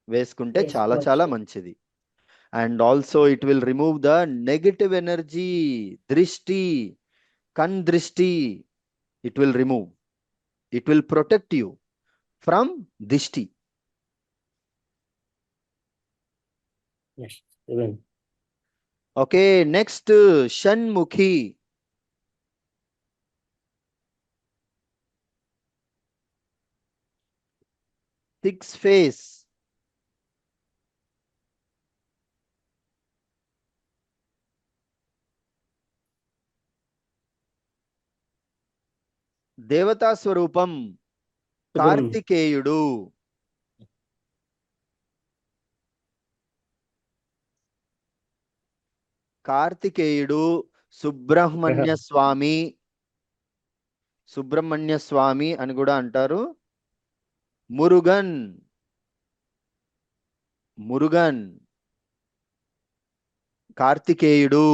వేసుకుంటే చాలా చాలా మంచిది. And also it will remove the negative energy, drishti, kan drishti, It will remove. It will protect you from dishti. Yes. 7. Okay, next, Shanmukhi. Six face. దేవతా స్వరూపం కార్తికేయుడు. కార్తికేయుడు సుబ్రహ్మణ్య స్వామి, సుబ్రహ్మణ్య స్వామి అని కూడా అంటారు. మురుగన్, మురుగన్ కార్తికేయుడు.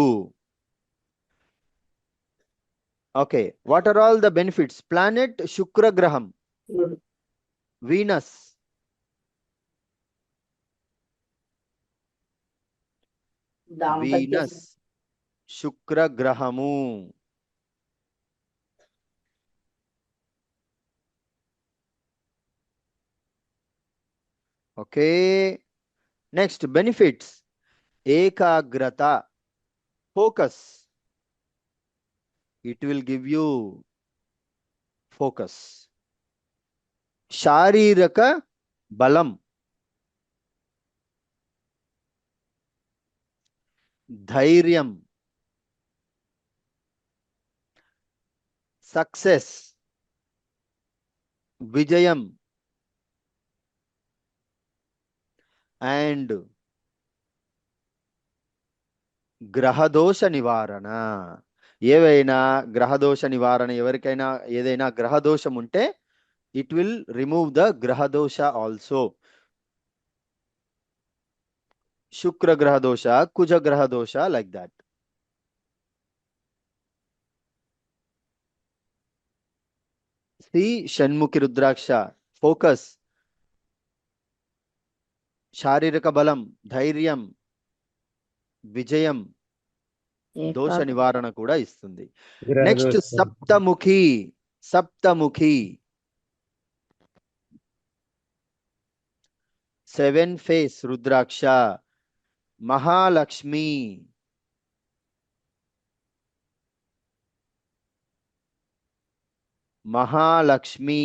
Okay, what are all the benefits? Planet శుక్రగ్రహం, Venus, Venus శుక్రగ్రహము. Okay, next benefits. ఏకాగ్రత, focus. It will give you focus. శారీరక బలం, ధైర్యం, సక్సెస్, విజయం, అండ్ గ్రహదోష నివారణ. ఏవైనా గ్రహదోష నివారణ, ఎవరికైనా ఏదైనా గ్రహదోషం ఉంటే ఇట్ విల్ రిమూవ్ ద గ్రహదోష ఆల్సో. శుక్ర గ్రహదోష, కుజ గ్రహదోష, లైక్ దాట్. సి షణ్ముఖి రుద్రాక్ష, ఫోకస్, శారీరక బలం, ధైర్యం, విజయం, దోష నివారణ కూడా ఇస్తుంది. నెక్స్ట్ సప్తముఖి, సప్తముఖి 7 ఫేస్ రుద్రాక్ష, మహాలక్ష్మి, మహాలక్ష్మి,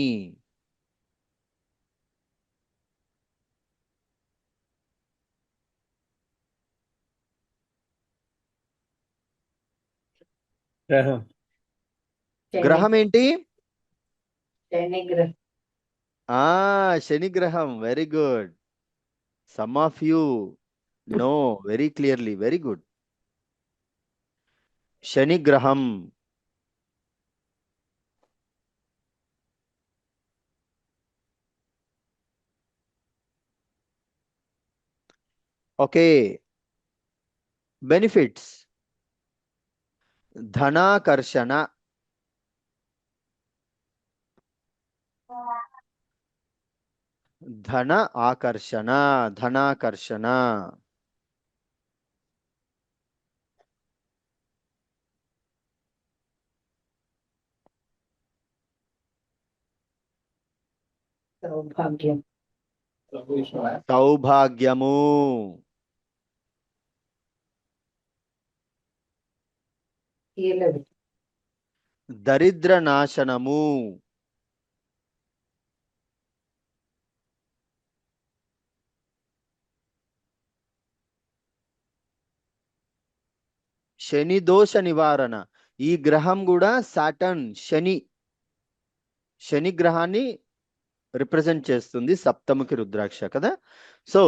గ్రహం ఏంటి? శని గ్రహం. Very good. Some of you know very clearly. Very good. Shani గ్రహం. Okay, benefits. ధనాకర్షణ, ధన ఆకర్షణ, ధనాకర్షణ, సౌభాగ్యం, సౌభాగ్యము, దరిద్ర నాశనము, శని దోష నివారణ. ఈ గ్రహం కూడా సాటర్న్, శని, శని గ్రహాన్ని రిప్రజెంట్ చేస్తుంది సప్తముఖి రుద్రాక్ష కదా. సో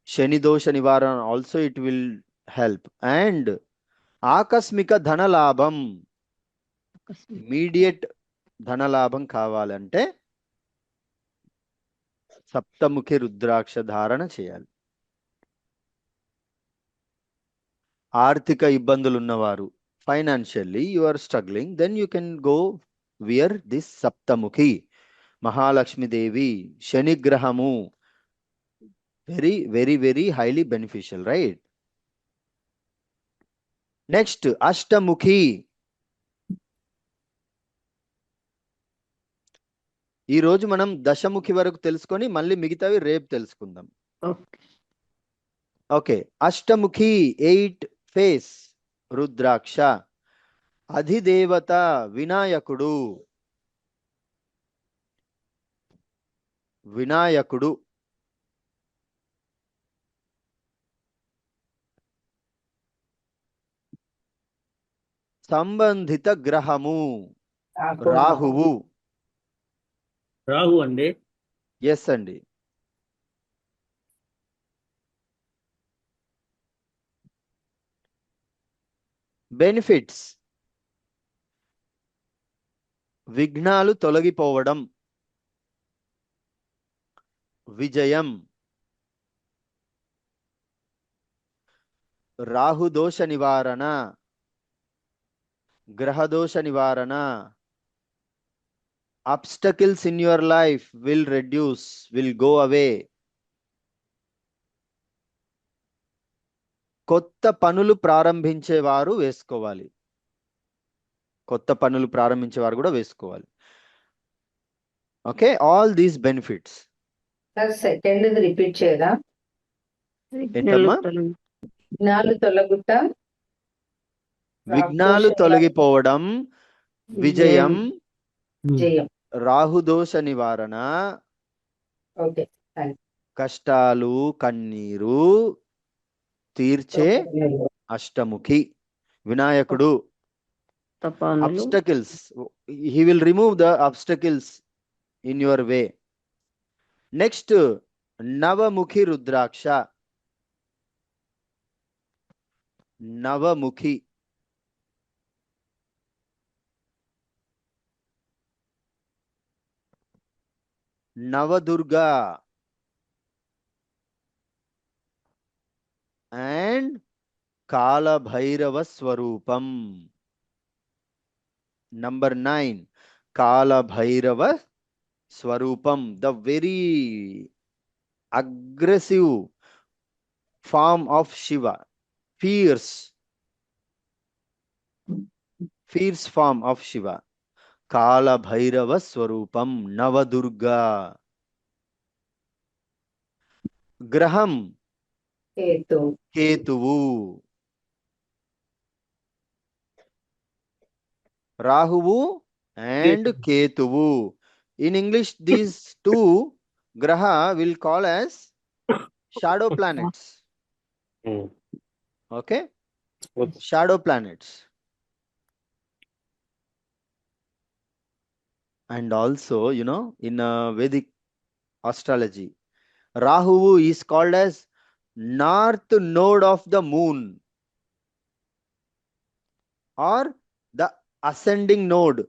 శని దోష నివారణ also it will help. And ఆకస్మిక ధనలాభం, ఇమీడియట్ ధనలాభం కావాలంటే సప్తముఖి రుద్రాక్ష ధారణ చేయాలి. ఆర్థిక ఇబ్బందులు ఉన్నవారు, financially you are struggling, then you can go wear this Saptamukhi. మహాలక్ష్మీదేవి, శని గ్రహము, very very very highly beneficial, right? Next Ashtamukhi. ఈ రోజు మనం దశముఖి వరకు తెలుసుకొని మళ్ళీ మిగతావి రేపు తెలుసుకుందాం. ఓకే. Okay, అష్టముఖి 8 face Rudraksha. అధిదేవత వినాయకుడు. వినాయకుడు. సంబంధిత గ్రహము రాహువు. రాహు అండి. ఎస్ అండి. బెనిఫిట్స్: విఘ్నాలు తొలగిపోవడం, విజయం, రాహుదోష నివారణ, గ్రహదోష నివారణ, obstacles in your life will reduce, will go away. కొత్త పనులు ప్రారంభించేవారు వేసుకోవాలి. కొత్త పనులు ప్రారంభించేవారు కూడా వేసుకోవాలి. Okay, all these benefits. Sir second repeat చేయరా? ఏంటమ్మా? విఘ్నాలు తొలగుట, విఘ్నాలు తొలగిపోవడం, విజయం, జయం. రాహుదోష నివారణ, ఓకే. కష్టాలు కన్నీరు తీర్చే అష్టముఖి వినాయకుడు. తపానులు. obstacles, he will remove the obstacles in your way. Next, Navamukhi Rudraksha. Navamukhi Navadurga and Kalabhairava స్వరూపం. Number 9, కాలభైరవ స్వరూపం, the very aggressive form of Shiva, fierce form of Shiva. Kalabhairava స్వరూపం, నవదుర్గా. గ్రహం కేతువు. రాహువు అండ్ కేతువు. In English, these two graha will call as shadow planets. Okay, shadow planets. And also, you know, in Vedic astrology, Rahu is called as north node of the moon or the ascending node.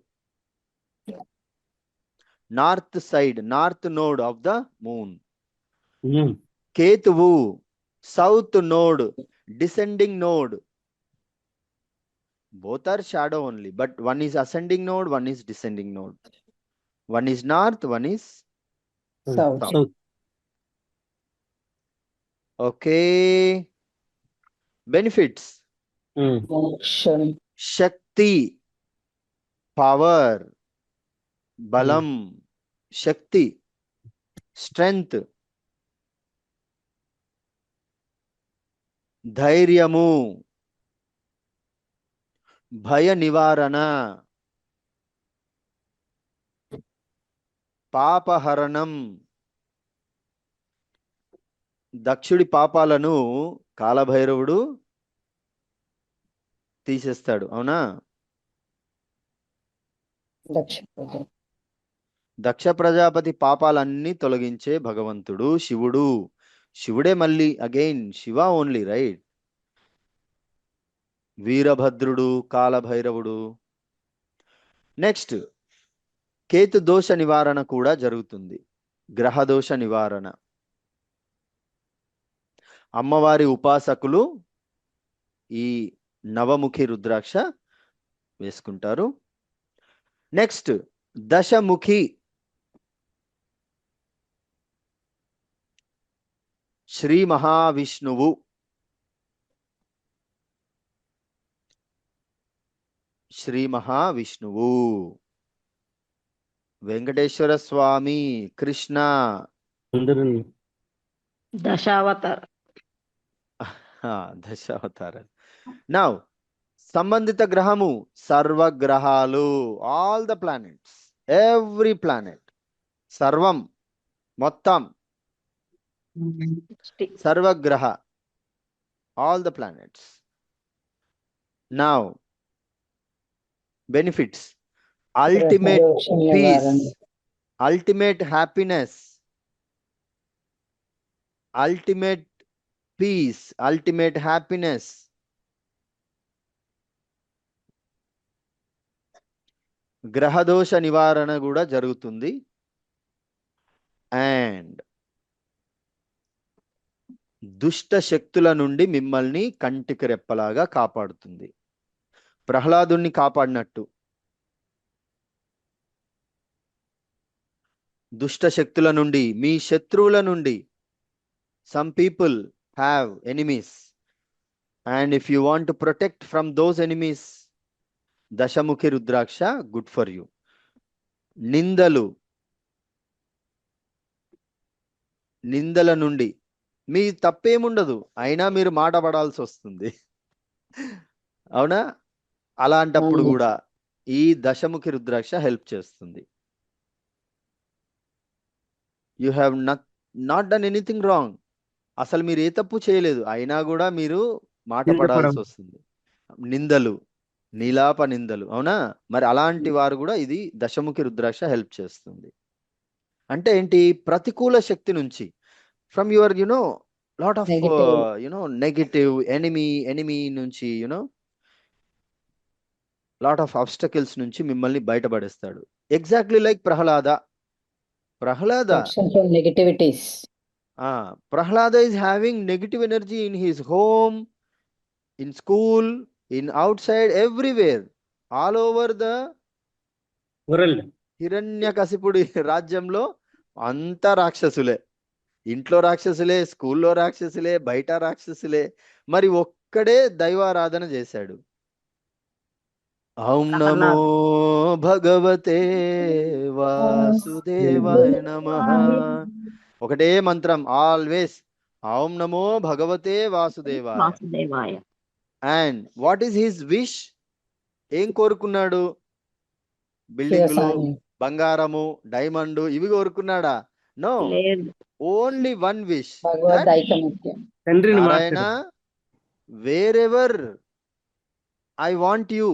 North side, north node of the moon. Ketuvu, south node, descending node. Both are shadow only, but one is ascending node, one is descending node. One is north, one is South. Okay. Benefits: Shakti, power, balam, Shakti, strength, ధైర్యము, భయ నివారణ, పాపహరణం. దక్షుడి పాపాలను కాలభైరవుడు తీసేస్తాడు, అవునా? దక్ష ప్రజాపతి పాపాలన్నీ తొలగించే భగవంతుడు శివుడు. శివుడే మళ్ళీ అగైన్ శివ ఓన్లీ, రైట్? వీరభద్రుడు, కాలభైరవుడు. నెక్స్ట్, కేతు దోష నివారణ కూడా జరుగుతుంది, గ్రహదోష నివారణ. అమ్మవారి ఉపాసకులు ఈ నవముఖి రుద్రాక్ష వేసుకుంటారు. నెక్స్ట్, దశముఖి శ్రీ మహావిష్ణువు. శ్రీ మహావిష్ణువు వెంకటేశ్వర స్వామి, కృష్ణ, అందరూ దశావతార. దశావతారాలు. నౌ సంబంధిత గ్రహము సర్వగ్రహాలు, all the planets, every planet, సర్వం మొత్తం, సర్వగ్రహ, all the planets. Now benefits, ultimate peace, ultimate happiness, ultimate peace, ultimate happiness. గ్రహదోష నివారణ కూడా జరుగుతుంది. అండ్ దుష్ట శక్తుల నుండి మిమ్మల్ని కంటికి రెప్పలాగా కాపాడుతుంది. ప్రహ్లాదుని కాపాడినట్టు దుష్ట శక్తుల నుండి, మీ శత్రువుల నుండి. Some people have enemies, and if you want to protect from those enemies, Dashamukhi Rudraksha good for you. నిందలు, నిందల నుండి మీ తప్పేముండదు, అయినా మీరు మాట పడాల్సి వస్తుంది. అవునా? అలాంటప్పుడు కూడా ఈ దశముఖి రుద్రాక్ష హెల్ప్ చేస్తుంది. You have not done anything wrong. అసలు మీరు ఏ తప్పు చేయలేదు, అయినా కూడా మీరు మాట పడాల్సి వస్తుంది. నిందలు, నీలాప నిందలు. అవునా? మరి అలాంటి వారు కూడా ఇది దశముఖి రుద్రాక్ష హెల్ప్ చేస్తుంది. అంటే ఏంటి? ప్రతికూల శక్తి నుంచి, from your lot of negative enemy నుంచి, లాట్ ఆఫ్ ఆబ్స్టకల్స్ నుంచి మిమ్మల్ని బయటపడేస్తాడు. Exactly like Prahlada. negativities. Prahlada is having negative energy in his home, in school, in outside, everywhere, all over the world. హిరణ్యకశిపుడి రాజ్యంలో అంతా రాక్షసులే. ఇంట్లో రాక్షసులే, స్కూల్లో రాక్షసులే, బయట రాక్షసులే. మరి ఒక్కడే దైవారాధన చేశాడు. ఓం నమో భగవతే వాసుదేవాయ నమః. ఒకటే మంత్రం ఆల్వేస్, ఓం నమో భగవతే వాసుదేవాయ. వాసుదేవాయ. And what is his wish? ఏం కోరుకున్నాడు? బిల్డింగ్లు, బంగారము, డైమండ్ ఇవి కోరుకున్నాడా? నో, లేదు. Only one wish. తండ్రిని Narayana, wherever I want you,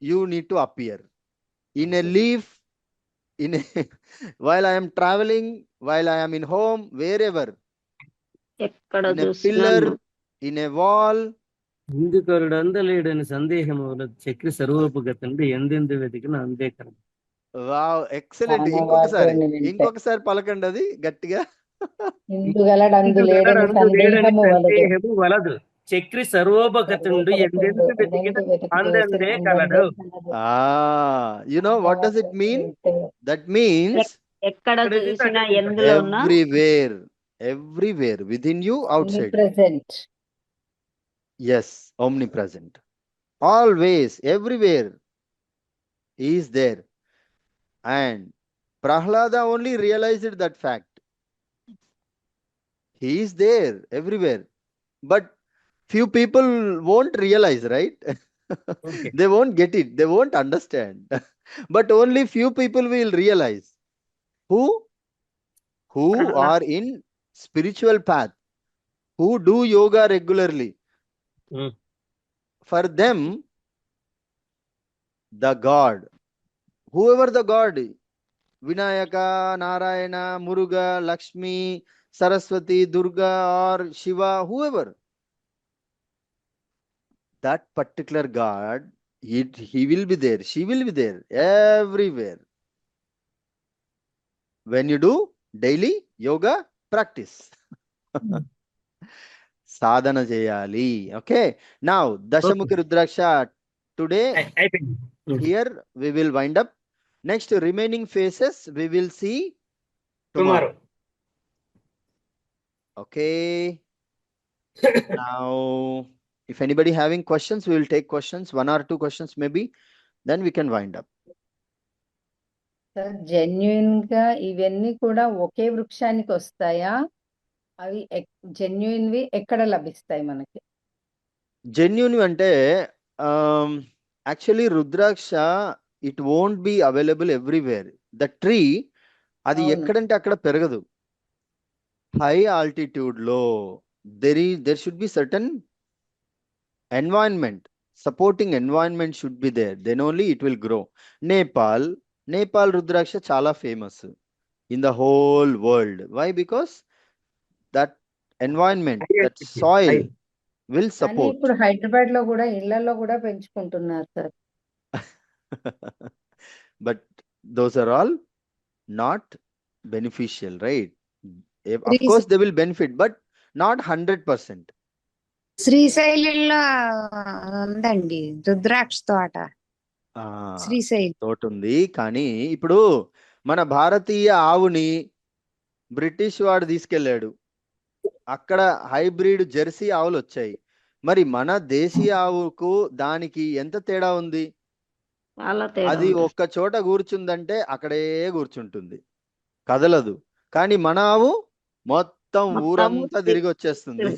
you need to appear in a leaf, while I am traveling, while I am in home, wherever, ఎక్కడ in a pillar, in a wall. ఇందుకరుడు అందలేడని సందేహము చక్రి సర్వోపగతండి ఎందెందు వెతికిన అందే కరం. Wow, excellent. ఇంకొకసారి పలకండి అది గట్టిగా. సందేహము వలదు, చక్రి సర్వోపగతుండు ఎందెందు వెతికిన అందే కలడు. You know what does it mean? That means ఎక్కడ చూసినా ఎందులో ఉన్నా everywhere within you, outside. Yes, omnipresent, always, everywhere he is there. And Prahlada only realized that fact. He is there everywhere, but few people won't realize, right? Okay. They won't get it, they won't understand. But only few people will realize, who are in spiritual path, who do yoga regularly. For them, the God, whoever the God, Vinayaka, Narayana, Muruga, Lakshmi, Saraswati, Durga, or Shiva, whoever, that particular God, he will be there, she will be there, everywhere. When you do daily yoga practice. Sadhana cheyali. Okay, now Dashamukhi Rudraksha today here we will wind up. Next remaining phases we will see tomorrow. Okay. Now if anybody having questions, we will take questions, 1 or 2 questions maybe, then we can wind up. Sir genuine గా ఇవన్నీ కూడా ఒకే వృక్షానికి వస్తాయా? అవి జెన్యున్వి ఎక్కడ లభిస్తాయి మనకి? Genuine అంటే actually rudraksha it won't be available everywhere. The tree అది అవును. ఎక్కడంటే అక్కడ పెరగదు. హై ఆల్టిట్యూడ్ లో there should be certain environment, supporting environment should be there, then only it will grow. Nepal రుద్రాక్ష చాలా famous in the whole world. Why? Because that environment, that soil will కానీ support. ఇప్పుడు హైదరాబాద్ లో కూడా ఇళ్లలో కూడా పెంచుకుంటున్నారు sir. But those are all not beneficial, right? Of Please. course they will benefit, but not 100%. శ్రీశైలంలో ఉందండి రుద్రాక్ష తోట. శ్రీశైలం తోట ఉంది, కానీ ఇప్పుడు మన భారతీయ ఆవుని బ్రిటిష్ వాడు తీసుకెళ్ళాడు, అక్కడ హైబ్రిడ్ జెర్సీ ఆవులు వచ్చాయి. మరి మన దేశీయ ఆవుకు దానికి ఎంత తేడా ఉంది? చాలా తేడా అది ఉంది. ఒక్క చోట కూర్చుందంటే అక్కడే కూర్చుంటుంది, కదలదు. కానీ మన ఆవు మొత్తం మొత్తం ఊరంతా తిరిగి వచ్చేస్తుంది.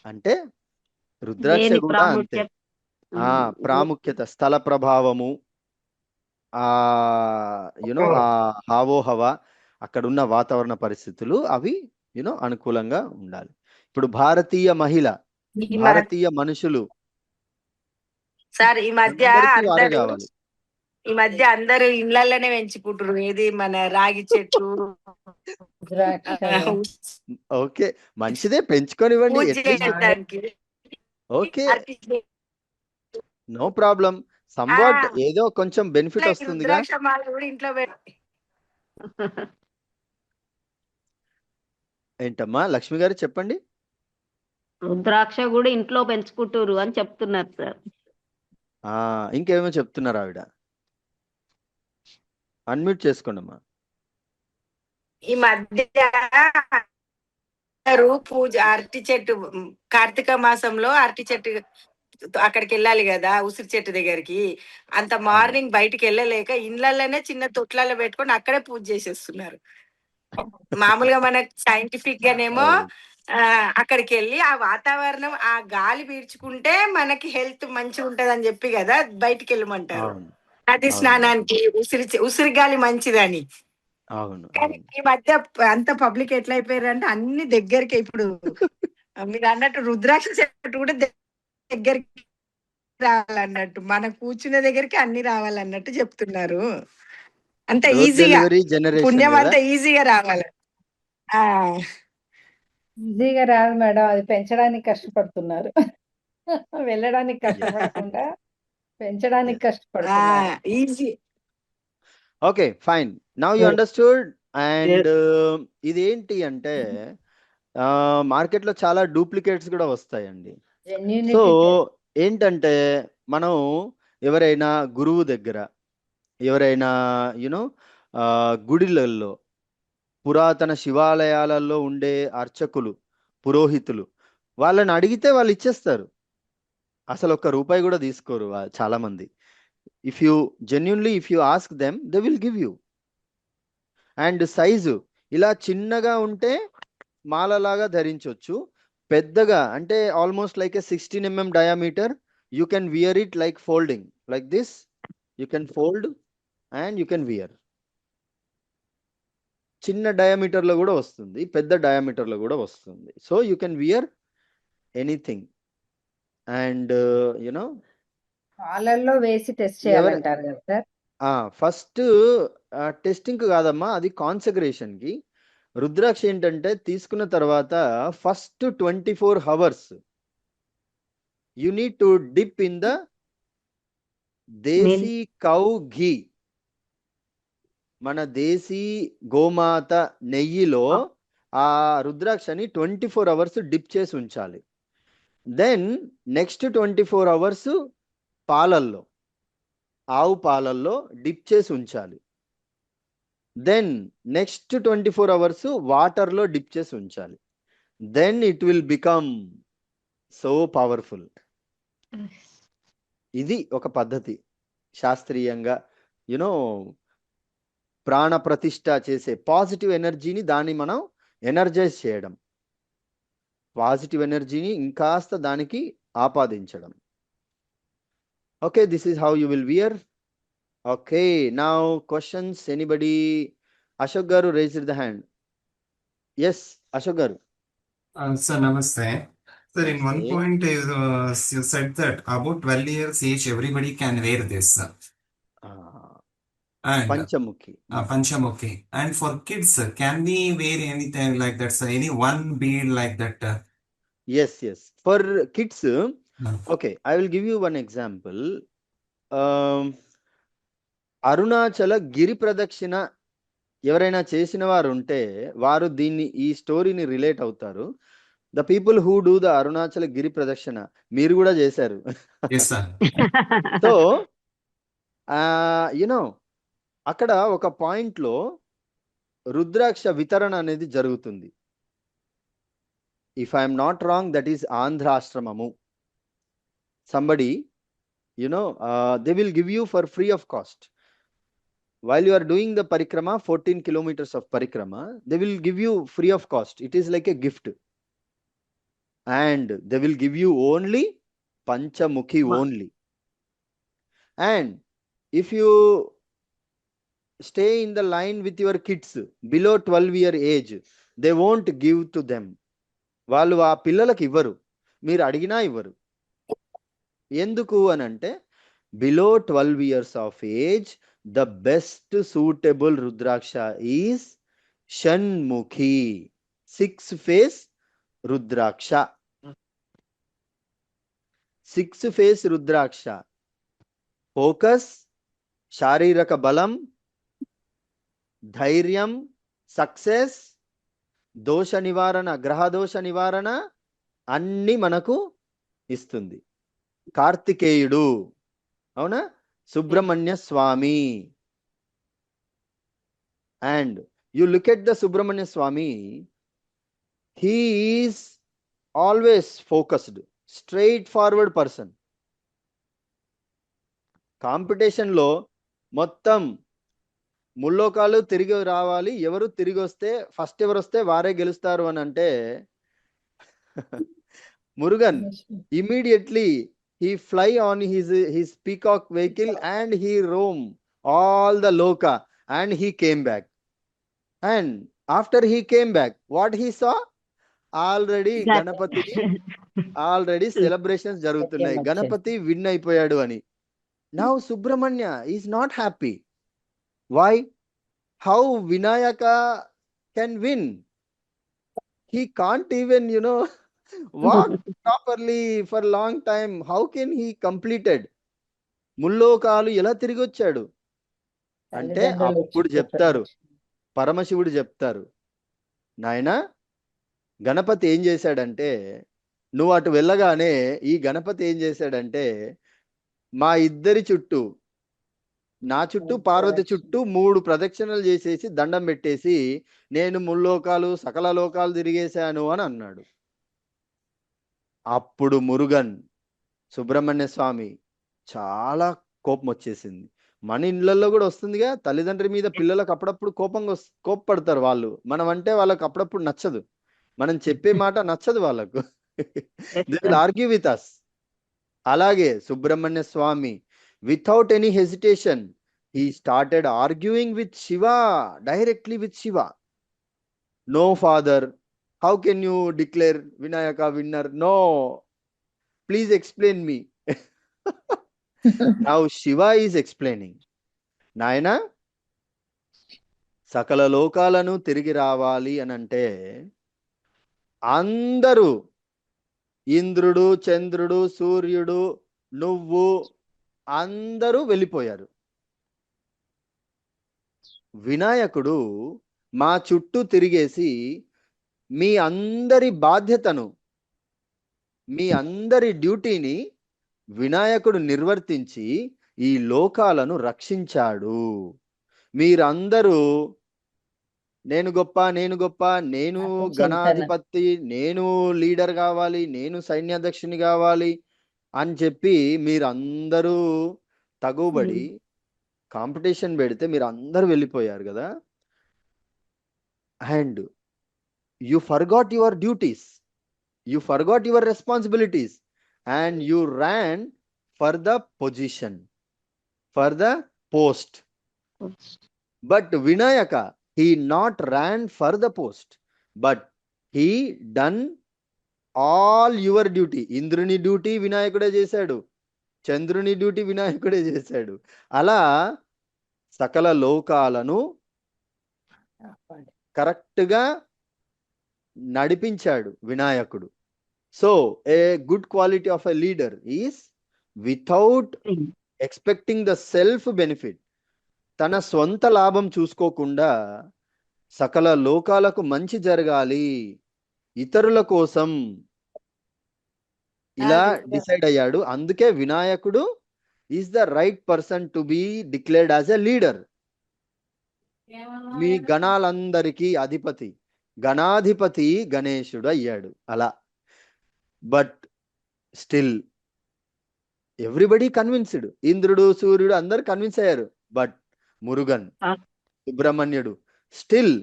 అంటే రుద్రాక్ష దేని కూడా అంతే. ప్రాముఖ్యత ప్రాముఖ్యత, స్థల ప్రభావము, ఆ యునో ఆ హావోహవ, అక్కడున్న వాతావరణ పరిస్థితులు అవి అనుకూలంగా ఉండాలి. ఇప్పుడు భారతీయ మహిళ, భారతీయ మనుషులు సార్ ఈ మధ్య అందరికీ వారే అందరూ కావాలి. ఇళ్లలోనే పెంచుకుంటారు. ఏది మన రాగి చెట్టు ఓకే, మంచిదే, పెంచుకొనివ్వండి. పూజ చేయడానికి ఓకే, నో ప్రాబ్లం. సంవాట్ ఏదో కొంచెం బెనిఫిట్ వస్తుందిగా. రుద్రాక్ష మాల కూడా ఇంట్లో పెట్టి ఏంటమ్మా లక్ష్మి గారు చెప్పండి. రుద్రాక్ష కూడా ఇంట్లో పెంచుకుంటారు అని చెప్తున్నారు సార్. ఇంకేమో చెప్తున్నారు ఆవిడ. అన్మ్యూట్ చేసుకోండి అమ్మా. ఈ మధ్య పూజ అరటి చెట్టు, కార్తీక మాసంలో అరటి చెట్టు అక్కడికి వెళ్ళాలి కదా ఉసిరి చెట్టు దగ్గరికి. అంత మార్నింగ్ బయటికి వెళ్ళలేక ఇండ్లలోనే చిన్న తొట్లలో పెట్టుకొని అక్కడే పూజ చేసేస్తున్నారు. మామూలుగా మనకు సైంటిఫిక్ గానేమో అక్కడికి వెళ్ళి ఆ వాతావరణం ఆ గాలి పీల్చుకుంటే మనకి హెల్త్ మంచిగా ఉంటది అని చెప్పి కదా బయటికి వెళ్ళమంటారు. నది స్నానానికి ఉసిరి గాలి మంచిదని. కానీ ఈ మధ్య అంత పబ్లిక్ ఎట్లా అయిపోయారు అంటే అన్ని దగ్గరికి, ఇప్పుడు మీరు అన్నట్టు రుద్రాక్ష చెట్టు కూడా దగ్గరికి రావాలన్నట్టు, మనం కూర్చునే దగ్గరికి అన్ని రావాలన్నట్టు చెప్తున్నారు. అంత ఈజీగా పుణ్యం అంత ఈజీగా రావాలి. ఈజీగా రాదు మేడం, అది పెంచడానికి కష్టపడుతున్నారు. వెళ్ళడానికి కష్టపడకుండా పెంచడానికి కష్టపడుతున్నారు. Easy. Okay fine, now you understood. And ఇదేంటి అంటే మార్కెట్ లో చాలా డూప్లికేట్స్ కూడా వస్తాయండి. సో ఏంటంటే మనం ఎవరైనా గురువు దగ్గర, ఎవరైనా గుడిలలో, పురాతన శివాలయాలలో ఉండే అర్చకులు, పురోహితులు, వాళ్ళని అడిగితే వాళ్ళు ఇచ్చేస్తారు. అసలు ₹1 కూడా తీసుకోరు చాలా మంది. if you ask them, they will give you. And size ఇలా చిన్నగా ఉంటే మాలలాగా ధరించవచ్చు, పెద్దగా అంటే almost like a 16 mm diameter, you can wear it like folding like this, you can fold and you can wear. చిన్న డయామీటర్ లో కూడా వస్తుంది, పెద్ద డయామీటర్ లో కూడా వస్తుంది. So you can wear anything. And పాలల్లో వేసి టెస్ట్ చేయాలంటారు కదా సార్? ఫస్ట్ టెస్టింగ్ కాదమ్మా, అది కాన్సగ్రేషన్ కి. రుద్రాక్ష ఏంటంటే తీసుకున్న తర్వాత first 24 hours you need to dip in the desi cow ghee. మన దేశీ గోమాత నెయ్యిలో ఆ రుద్రాక్షని 24 hours డిప్ చేసి ఉంచాలి. దెన్ నెక్స్ట్ 24 hours పాలల్లో, ఆవు పాలల్లో డిప్ చేసి ఉంచాలి. దెన్ నెక్స్ట్ 24 hours వాటర్లో డిప్ చేసి ఉంచాలి. Then it will become so powerful. ఇది ఒక పద్ధతి. శాస్త్రీయంగా యునో ప్రాణ ప్రతిష్ఠ చేసే పాజిటివ్ ఎనర్జీని దాన్ని మనం ఎనర్జైజ్ చేయడం, పాజిటివ్ ఎనర్జీని ఇంకాస్త దానికి ఆపాదించడం. Okay, this is how you will wear. Okay, now questions. Anybody? Ashok garu raised the hand. Yes, Ashok garu. Sir, namaste. Sir, in one Namaste. point, you said that about 12 years age, everybody can wear this. And Panchamukhi. Panchamukhi. And for kids, sir, can we wear anything like that, sir? Any one bead like that? Yes, yes. For kids, No. okay, I will give you one example. Arunachal Giri ప్రదక్షిణ ఎవరైనా చేసిన వారు ఉంటే వారు దీన్ని ఈ స్టోరీని relate అవుతారు. The people who do the Arunachala Giri Pradakshina, మీరు కూడా చేశారు. Yes, sir. సో యునో అక్కడ ఒక పాయింట్ లో రుద్రాక్ష వితరణ అనేది జరుగుతుంది. If I'm not wrong, that is ఆంధ్రాశ్రమము. Somebody they will give you for free of cost. While you are doing the parikrama, 14 kilometers of parikrama, they will give you free of cost. It is like a gift. And they will give you only Panchamukhi only. And if you stay in the line with your kids below 12-year age, they won't give to them. వాళ్ళు ఆ పిల్లలకు ఇవ్వరు, మీరు అడిగినా ఇవ్వరు. ఎందుకు అని అంటే below 12 years of age, the best suitable Rudraksha is Shanmukhi, 6-face Rudraksha. 6-face Rudraksha. Focus, Shariraka Balam, Dhairyam, success, దోష నివారణ, గ్రహ దోష నివారణ అన్ని మనకు ఇస్తుంది. కార్తికేయుడు, అవునా, Subrahmanya Swami. And you look at the Subrahmanya Swami, he is always focused, straightforward person. Competition లో మొత్తం ముల్లోకాలు తిరిగి రావాలి, ఎవరు తిరిగి వస్తే ఫస్ట్ ఎవరు వస్తే వారే గెలుస్తారు అని అంటే Murugan immediately he fly on his peacock vehicle and he roam all the loka and he came back. And after he came back, what he saw? Already Ganapati, already celebrations jarugutunnai, Ganapati win అయిపోయాడు అని. Now Subramanya is not happy. Why? How Vinayaka can win? He can't even, walk properly for long time. How can he completed? ముల్లోకాలు ఎలా తిరిగి వచ్చాడు అంటే అప్పుడు చెప్తారు, పరమశివుడు చెప్తారు, నాయనా గణపతి ఏం చేశాడంటే, నువ్వు అటు వెళ్ళగానే ఈ గణపతి ఏం చేశాడంటే మా ఇద్దరి చుట్టూ, నా చుట్టూ పార్వతి చుట్టూ 3 ప్రదక్షిణలు చేసేసి దండం పెట్టేసి నేను ముల్లోకాలు సకల లోకాలు తిరిగేశాను అని అన్నాడు. అప్పుడు మురుగన్ సుబ్రహ్మణ్య స్వామి చాలా కోపం వచ్చేసింది. మన ఇళ్ళల్లో కూడా వస్తుందిగా, తల్లిదండ్రి మీద పిల్లలకు అప్పుడప్పుడు కోపపడతారు వాళ్ళు. మనం అంటే వాళ్ళకు అప్పుడప్పుడు నచ్చదు, మనం చెప్పే మాట నచ్చదు వాళ్ళకు. They will argue with us. అలాగే సుబ్రహ్మణ్య స్వామి without any hesitation he started arguing with Shiva, directly with Shiva. No father, how can you declare Vinayaka winner? No, please explain me. Now Shiva is explaining, నాయనా సకల లోకాలను తిరిగి రావాలి అనంటే అందరూ, ఇంద్రుడు, చంద్రుడు, సూర్యుడు, నువ్వు అందరూ వెళ్ళిపోయారు. వినాయకుడు మా చుట్టూ తిరిగేసి మీ అందరి బాధ్యతను, మీ అందరి డ్యూటీని వినాయకుడు నిర్వర్తించి ఈ లోకాలను రక్షించాడు. మీరందరూ నేను గొప్ప, నేను గొప్ప, నేను గణాధిపతి, నేను లీడర్ కావాలి, నేను సైన్యాధ్యక్షుని కావాలి అని చెప్పి మీరందరూ తగుబడి కాంపిటీషన్ పెడితే మీరు అందరు వెళ్ళిపోయారు కదా, and you forgot your duties, you forgot your responsibilities, and you ran for the position, for the post. But Vinayaka, he not ran for the post, but he done all your duty. ఇంద్రుని duty వినాయకుడే చేశాడు, చంద్రుని duty వినాయకుడే చేశాడు. అలా సకల లోకాలను కరెక్ట్గా నడిపించాడు వినాయకుడు. So a good quality of a leader is without expecting the self benefit, తన స్వంత లాభం చూసుకోకుండా సకల లోకాలకు మంచి జరగాలి, ఇతరుల కోసం ఇలా డిసైడ్ అయ్యాడు. అందుకే వినాయకుడు is the right person to be declared as a leader. మీ గణాలందరికీ అధిపతి, గణాధిపతి గణేశుడు అయ్యాడు అలా. బట్ స్టిల్ ఎవ్రీబడి కన్విన్స్డ్, ఇంద్రుడు సూర్యుడు అందరు కన్విన్స్ అయ్యారు. బట్ మురుగన్, సుబ్రహ్మణ్యుడు still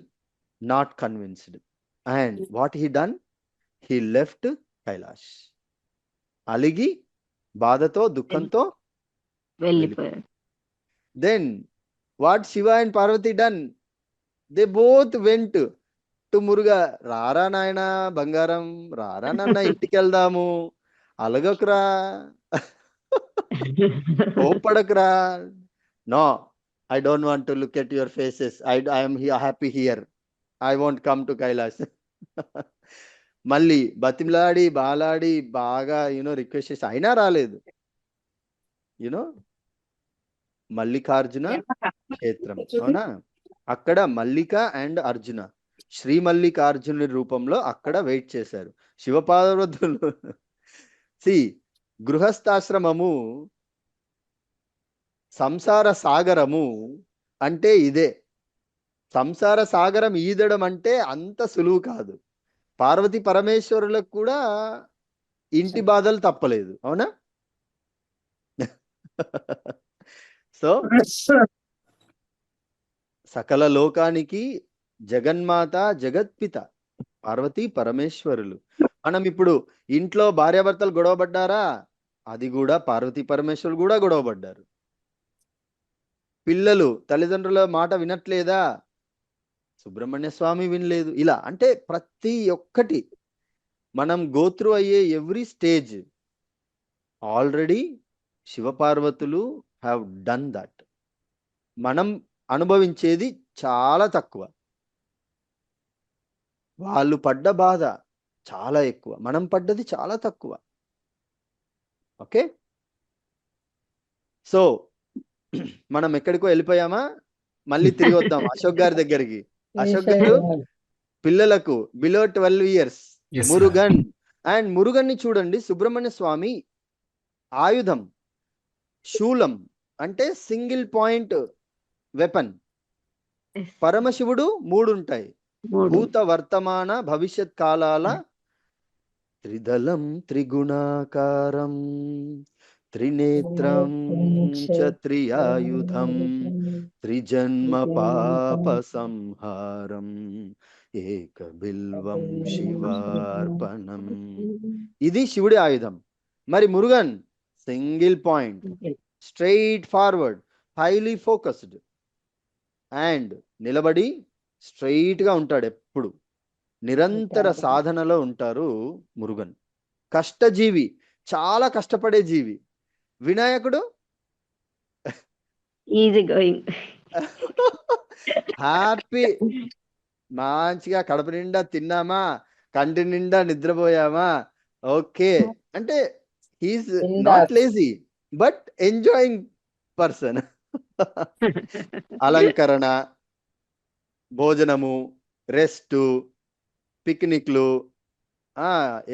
not convinced. And what he done, he left Kailash. అలిగి బాధతో దుఃఖంతో వెళ్ళిపోయాడు. Then what Shiva and Parvati done, they both went to Muruga. రారా నాయన బంగారం, రారా నాన్న ఇంటికి వెళ్దాము, అలగకురా, కోపడకురా. No, I don't want to look at your faces. I am here, happy here. I won't come to Kailash. మళ్ళీ బతిమలాడి బాలాడి బాగా రిక్వెస్ట్ చేసి అయినా రాలేదు. మల్లికార్జున క్షేత్రం, అవునా? అక్కడ మల్లిక అండ్ అర్జున, శ్రీ మల్లికార్జునుడి రూపంలో అక్కడ వెయిట్ చేశారు శివపార్వతులు. గృహస్థాశ్రమము, సంసార సాగరము అంటే ఇదే. సంసార సాగరం ఈదడం అంటే అంత సులువు కాదు. పార్వతి పరమేశ్వరులకు కూడా ఇంటి బాధలు తప్పలేదు, అవునా? సో సకల లోకానికి జగన్మాత, జగత్పిత పార్వతి పరమేశ్వరులు. మనం ఇప్పుడు ఇంట్లో భార్యాభర్తలు గొడవపడ్డారా, అది కూడా పార్వతి పరమేశ్వరులు కూడా గొడవపడ్డారు. పిల్లలు తల్లిదండ్రుల మాట వినట్లేదా, సుబ్రహ్మణ్య స్వామి వినలేదు. ఇలా అంటే ప్రతి ఒక్కటి మనం గోత్రు అయ్యే ఎవ్రీ స్టేజ్ ఆల్రెడీ శివపార్వతులు హ్యావ్ డన్ దట్. మనం అనుభవించేది చాలా తక్కువ, వాళ్ళు పడ్డ బాధ చాలా ఎక్కువ, మనం పడ్డది చాలా తక్కువ. ఓకే, సో మనం ఎక్కడికో వెళ్ళిపోయామా, మళ్ళీ తిరిగి వద్దాం అశోక్ గారి దగ్గరికి. అశోక్ గారు పిల్లలకు బిలో 12 years మురుగన్. అండ్ మురుగన్ని చూడండి, సుబ్రహ్మణ్య స్వామి ఆయుధం శూలం అంటే సింగిల్ పాయింట్ వెపన్. పరమశివుడు 3 ఉంటాయి, భూత వర్తమాన భవిష్యత్ కాలాల త్రిదళం త్రిగుణాకారం త్రినేత్రం త్రియాయుధం త్రిజన్మ పాప సంహారం ఏక బిల్వం శివార్పణం. ఇది శివుడి ఆయుధం. మరి Murugan single point, straight forward, highly focused and నిలబడి స్ట్రైట్ గా ఉంటాడు. ఎప్పుడు నిరంతర సాధనలో ఉంటారు మురుగన్. కష్టజీవి, చాలా కష్టపడే జీవి. వినాయకుడు ఈజీ గోయింగ్, హ్యాపీ, మంచిగా కడుపు నిండా తిన్నామా, కంటి నిండా నిద్రపోయామా, ఓకే అంటే he is not lazy but enjoying person. అలంకరణ, భోజనము, రెస్ట్, పిక్నిక్లు,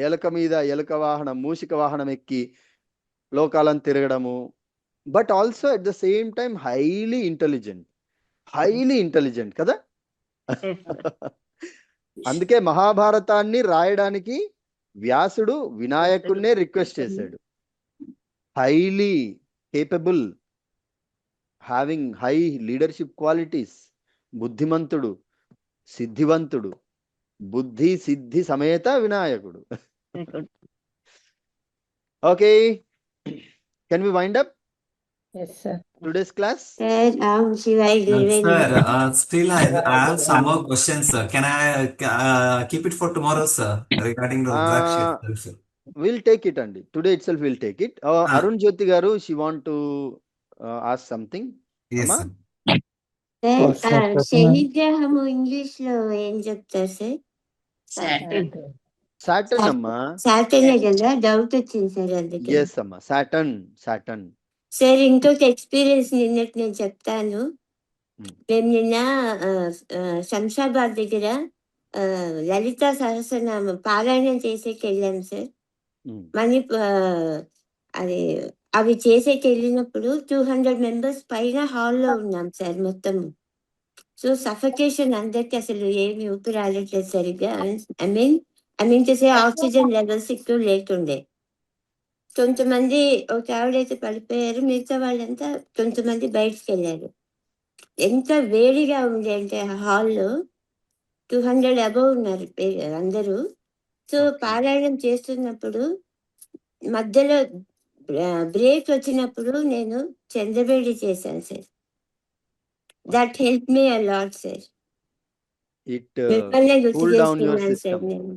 ఎలుక మీద ఎలుక వాహనం, మూషిక వాహనం ఎక్కి లోకాలను తిరగడము. But also at the same time highly intelligent కదా. అందుకే మహాభారతాన్ని రాయడానికి వ్యాసుడు వినాయకుడినే రిక్వెస్ట్ చేశాడు. Highly capable having high leadership qualities, బుద్ధిమంతుడు, సిద్ధివంతుడు, బుద్ధి సిద్ధి సమేత వినాయకుడు. Okay, can we wind up Yes, sir. today's class? Sir, Shiva, Sir, still I have some more questions, sir. Can I keep it for tomorrow, sir, regarding the Rudraksha itself, sir? We'll take it, Andy. Today itself we'll take it. Arun Jyoti garu, she want to ask something. Yes, Amma? sir. Sir శనిగ్రహము English లో ఏం చెప్తారు sir? Saturn అమ్మా. Saturday కదా, doubt వచ్చింది sir అందుకే. Yes అమ్మా, Saturn. Sir ఇంకొక ఎక్స్పీరియన్స్ నిన్నటి నేను చెప్తాను. మేము నిన్న శంషాబాద్ దగ్గర లలితా సహస్రనామం పారాయణం చేసేకి వెళ్ళాం సార్. మనీ అది అవి చేసేకి వెళ్ళినప్పుడు 200 మెంబర్స్ పైన హాల్లో ఉన్నాం సార్ మొత్తం. సో సఫకేషన్ అందరికి అసలు ఏమి ఊపిరి రాలట్లేదు సరిగ్గా. ఐ మీన్ చేసే ఆక్సిజన్ లెవెల్స్ ఎక్కువ లేకుండే. కొంతమంది ఒక ఆవిడైతే పడిపోయారు, మిగతా వాళ్ళంతా కొంతమంది బయటకు వెళ్ళారు. ఎంత వేడిగా ఉంది అంటే హాల్లో 200 అబౌవ్ ఉన్నారు అందరూ. సో పారాయణం చేస్తున్నప్పుడు మధ్యలో బ్రేక్ వచ్చినప్పుడు నేను చంద్రబేడి చేశాను sir. That help me a lot sir. మిమ్మల్ని గుర్తు చేసుకున్నాను సార్. నేను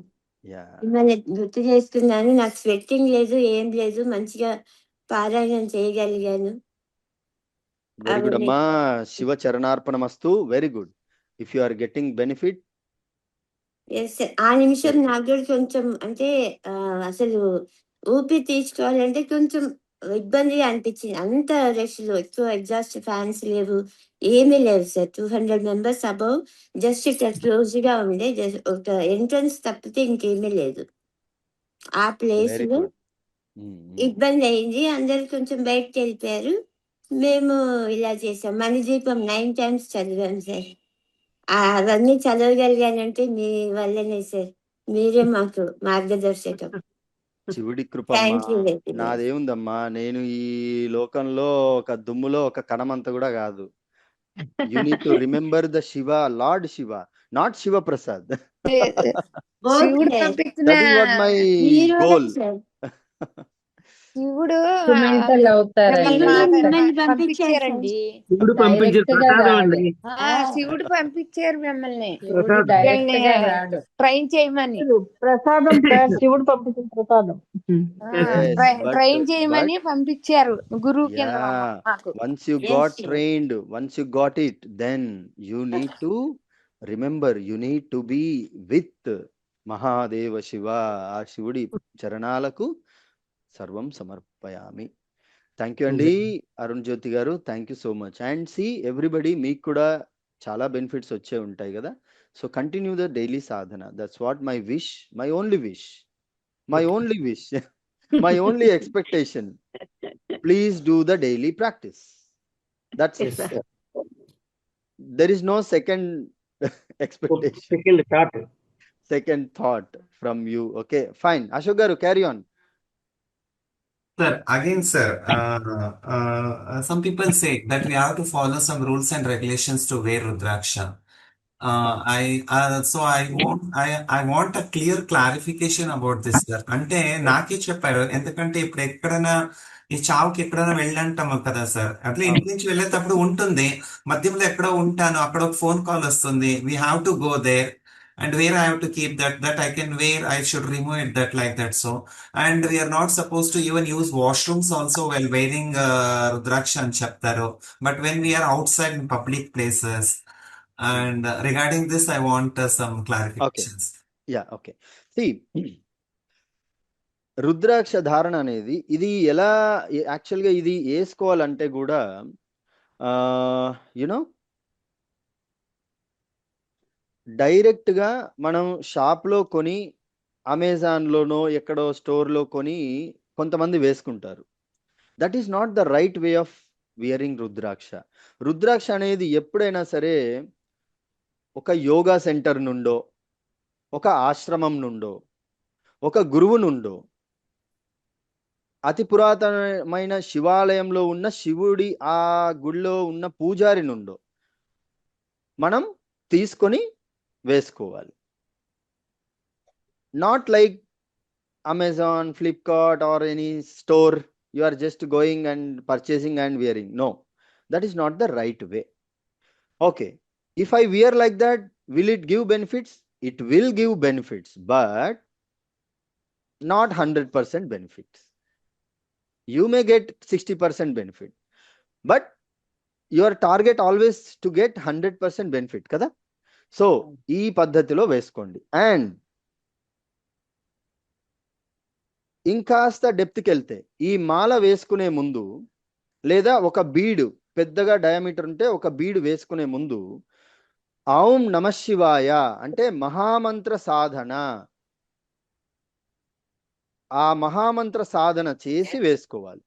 మిమ్మల్ని గుర్తు చేసుకున్నాను. నాకు స్వెట్టింగ్ లేదు, ఏం లేదు, మంచిగా పారాయణం చేయగలిగాను. వెరీ గుడ్ అమ్మా, శివ చరణార్పణమస్తు. Very good. If you are getting benefit. Yes sir. ఆ నిమిషం నాకు కూడా కొంచెం అంటే అసలు ఊపిరి తీసుకోవాలంటే కొంచెం ఇబ్బందిగా అనిపించింది. అంత రష్లో ఎక్కువ ఎగ్జాస్ట్ ఫ్యాన్స్ లేవు, ఏమీ లేవు సార్. 200 మెంబర్స్ అబౌవ్, జస్ట్ ఇక్కడ క్లోజ్ గా ఉండే, జస్ట్ ఒక ఎంట్రన్స్ తప్పితే ఇంకేమీ లేదు. ఆ ప్లేస్ లో ఇబ్బంది అయింది. అందరు కొంచెం బయటకు వెళ్ళిపోయారు. మేము ఇలా చేసాం. మణిదీపం 9 times చదివాం సార్. అవన్నీ చదవగలిగానంటే మీ వల్లనే సార్. మీరే మాకు మార్గదర్శకం. శివుడి కృపమ్మా. నాదేముందమ్మా, నేను ఈ లోకంలో ఒక దుమ్ములో ఒక కణమంత కూడా కాదు. You need to remember the Shiva, lord Shiva, not Shiva Prasad. శివుడు That is what my goal. శివుడు Instrumental అవుతారండి. మిమ్మల్ని పంపించారండి. శివుడు పంపించిన Direct గా ప్రసాదం రాడు. అండి. శివుడు పంపించారు మిమ్మల్ని శివుడు డైరెక్ట్ గా రాడు. ట్రైన్ చేయమని. ప్రసాదం సార్, శివుడు పంపించిన ప్రసాదం. ట్రైన్ చేయమని పంపించారు గురువు కింద Yeah, మాకు. once you got trained, once you got it, then you need to remember, you need to be with Mahadeva Shiva. ఆ శివుడి చరణాలకు సర్వం సమర్పయామి. థ్యాంక్ యూ అండి Arun Jyothi garu, thank you so much. And see everybody, మీకు కూడా చాలా బెనిఫిట్స్ వచ్చే ఉంటాయి కదా. So continue the daily sadhana. That's what my wish, my only wish, my only expectation. Please do the daily practice. That's it. There is no second expectation, second thought from you. Okay, fine. Ashok garu, carry on. Sir, again, sir, some people say that we have to follow some rules and regulations to wear Rudraksha. So I want a clear clarification about this, sir. అంటే నాకే చెప్పారు, ఎందుకంటే ఇప్పుడు ఎక్కడైనా ఈ చావుకి ఎక్కడైనా వెళ్ళంటాము కదా సార్, అట్లా ఇంటి నుంచి వెళ్ళేటప్పుడు ఉంటుంది, మధ్యలో ఎక్కడో ఉంటాను, అక్కడ ఒక ఫోన్ కాల్ వస్తుంది, we have to go there. And where I have to keep that I can wear, I should remove it, that like that. So, and we are not supposed to even use washrooms also while wearing Rudraksha and Chaptaro. But when we are outside in public places, and regarding this, I want some clarifications. Okay. Yeah, okay. See, రుద్రాక్ష ధారణ అనేది ఇది ఎలా యాక్చువల్గా ఇది వేసుకోవాలంటే కూడా you know డైరెక్ట్గా మనం షాప్లో కొని, అమెజాన్లోనో ఎక్కడో స్టోర్లో కొని కొంతమంది వేసుకుంటారు. That is not the right way of wearing rudraksha. Rudraksha అనేది ఎప్పుడైనా సరే ఒక యోగా సెంటర్ నుండో, ఒక ఆశ్రమం నుండో, ఒక గురువు నుండో అతి పురాతనమైన శివాలయంలో ఉన్న శివుడి ఆ గుడిలో ఉన్న పూజారి నుండో మనం తీసుకొని వేసుకోవాలి. Not like Amazon, Flipkart or any store you are just going and purchasing and wearing. No, that is not the right way. Okay, if I wear like that, will it give benefits? It will give benefits, but not 100% benefits. You may get 60% benefit, but your target always to get 100% benefit kada. So ee paddhatilo veskondi. And ఇంకాస్త డెప్త్కి వెళ్తే ఈ మాల వేసుకునే ముందు లేదా ఒక బీడు పెద్దగా diameter ఉంటే ఒక బీడు వేసుకునే ముందు ఓం నమః శివాయ అంటే మహామంత్ర సాధన, ఆ మహామంత్ర సాధన చేసి వేసుకోవాలి.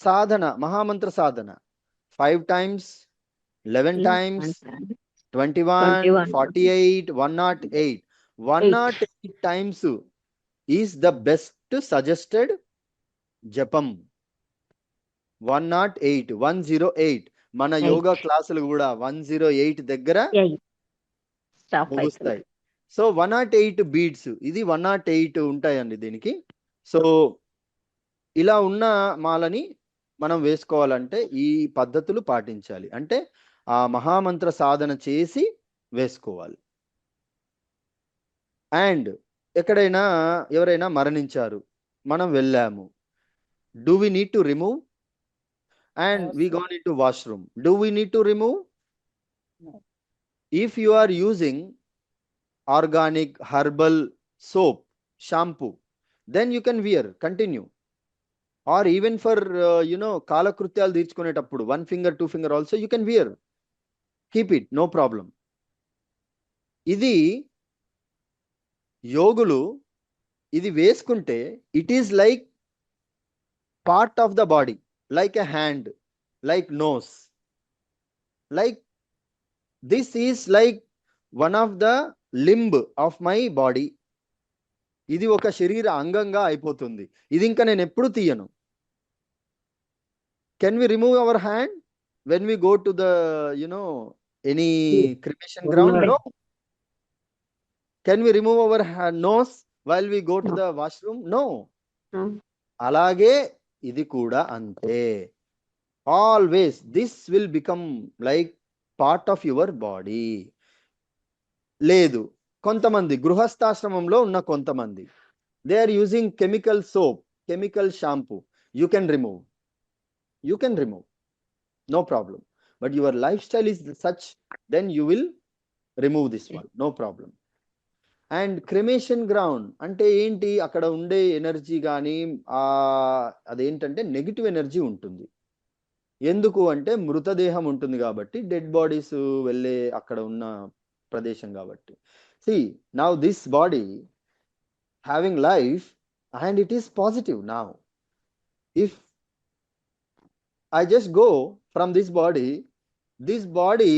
సాధన, మహామంత్ర సాధన 5 times, 11 times, 21, 48, 108. 108 times is the best suggested జపం. 108, 108 మన యోగా క్లాసులు కూడా 108 దగ్గర ముగుస్తాయి. సో 108 బీడ్స్, ఇది 108 ఉంటాయండి దీనికి. సో ఇలా ఉన్న మాలని మనం వేసుకోవాలంటే ఈ పద్ధతులు పాటించాలి. అంటే ఆ మహామంత్ర సాధన చేసి వేసుకోవాలి. అండ్ ఎక్కడైనా ఎవరైనా మరణించారు, మనం వెళ్ళాము, do we need to remove? And we gone in to washroom, do we need to remove? If you are using organic herbal soap, shampoo, then you can wear, continue. Or even for కాలకృత్యాలు తీర్చుకునేటప్పుడు 1 finger 2 finger also you can wear, keep it, no problem. ఇది యోగులు ఇది వేసుకుంటే it is like part of the body, like a hand, like nose, like this is like one of the limb of my body. ఇది ఒక శరీర అంగంగా అయిపోతుంది. ఇది ఇంకా నేను ఎప్పుడు తీయను. Can we remove our hand when we go to the any cremation ground? No. Can we remove our nose while we go to the washroom? No. అలాగే ఇది కూడా అంతే. Always this will become like part of your body. లేదు, కొంతమంది గృహస్థాశ్రమంలో ఉన్న కొంతమంది they are using chemical soap, chemical shampoo. You can remove. You can remove. No problem. But your lifestyle is such, then you will remove this one. No problem. And cremation ground అంటే ఏంటి? అక్కడ ఉండే energy కానీ అదేంటంటే negative energy ఉంటుంది. ఎందుకు అంటే మృతదేహం ఉంటుంది కాబట్టి, డెడ్ బాడీస్ వెళ్ళే అక్కడ ఉన్న ప్రదేశం కాబట్టి. See now this body having life and it is positive. Now if I just go from this body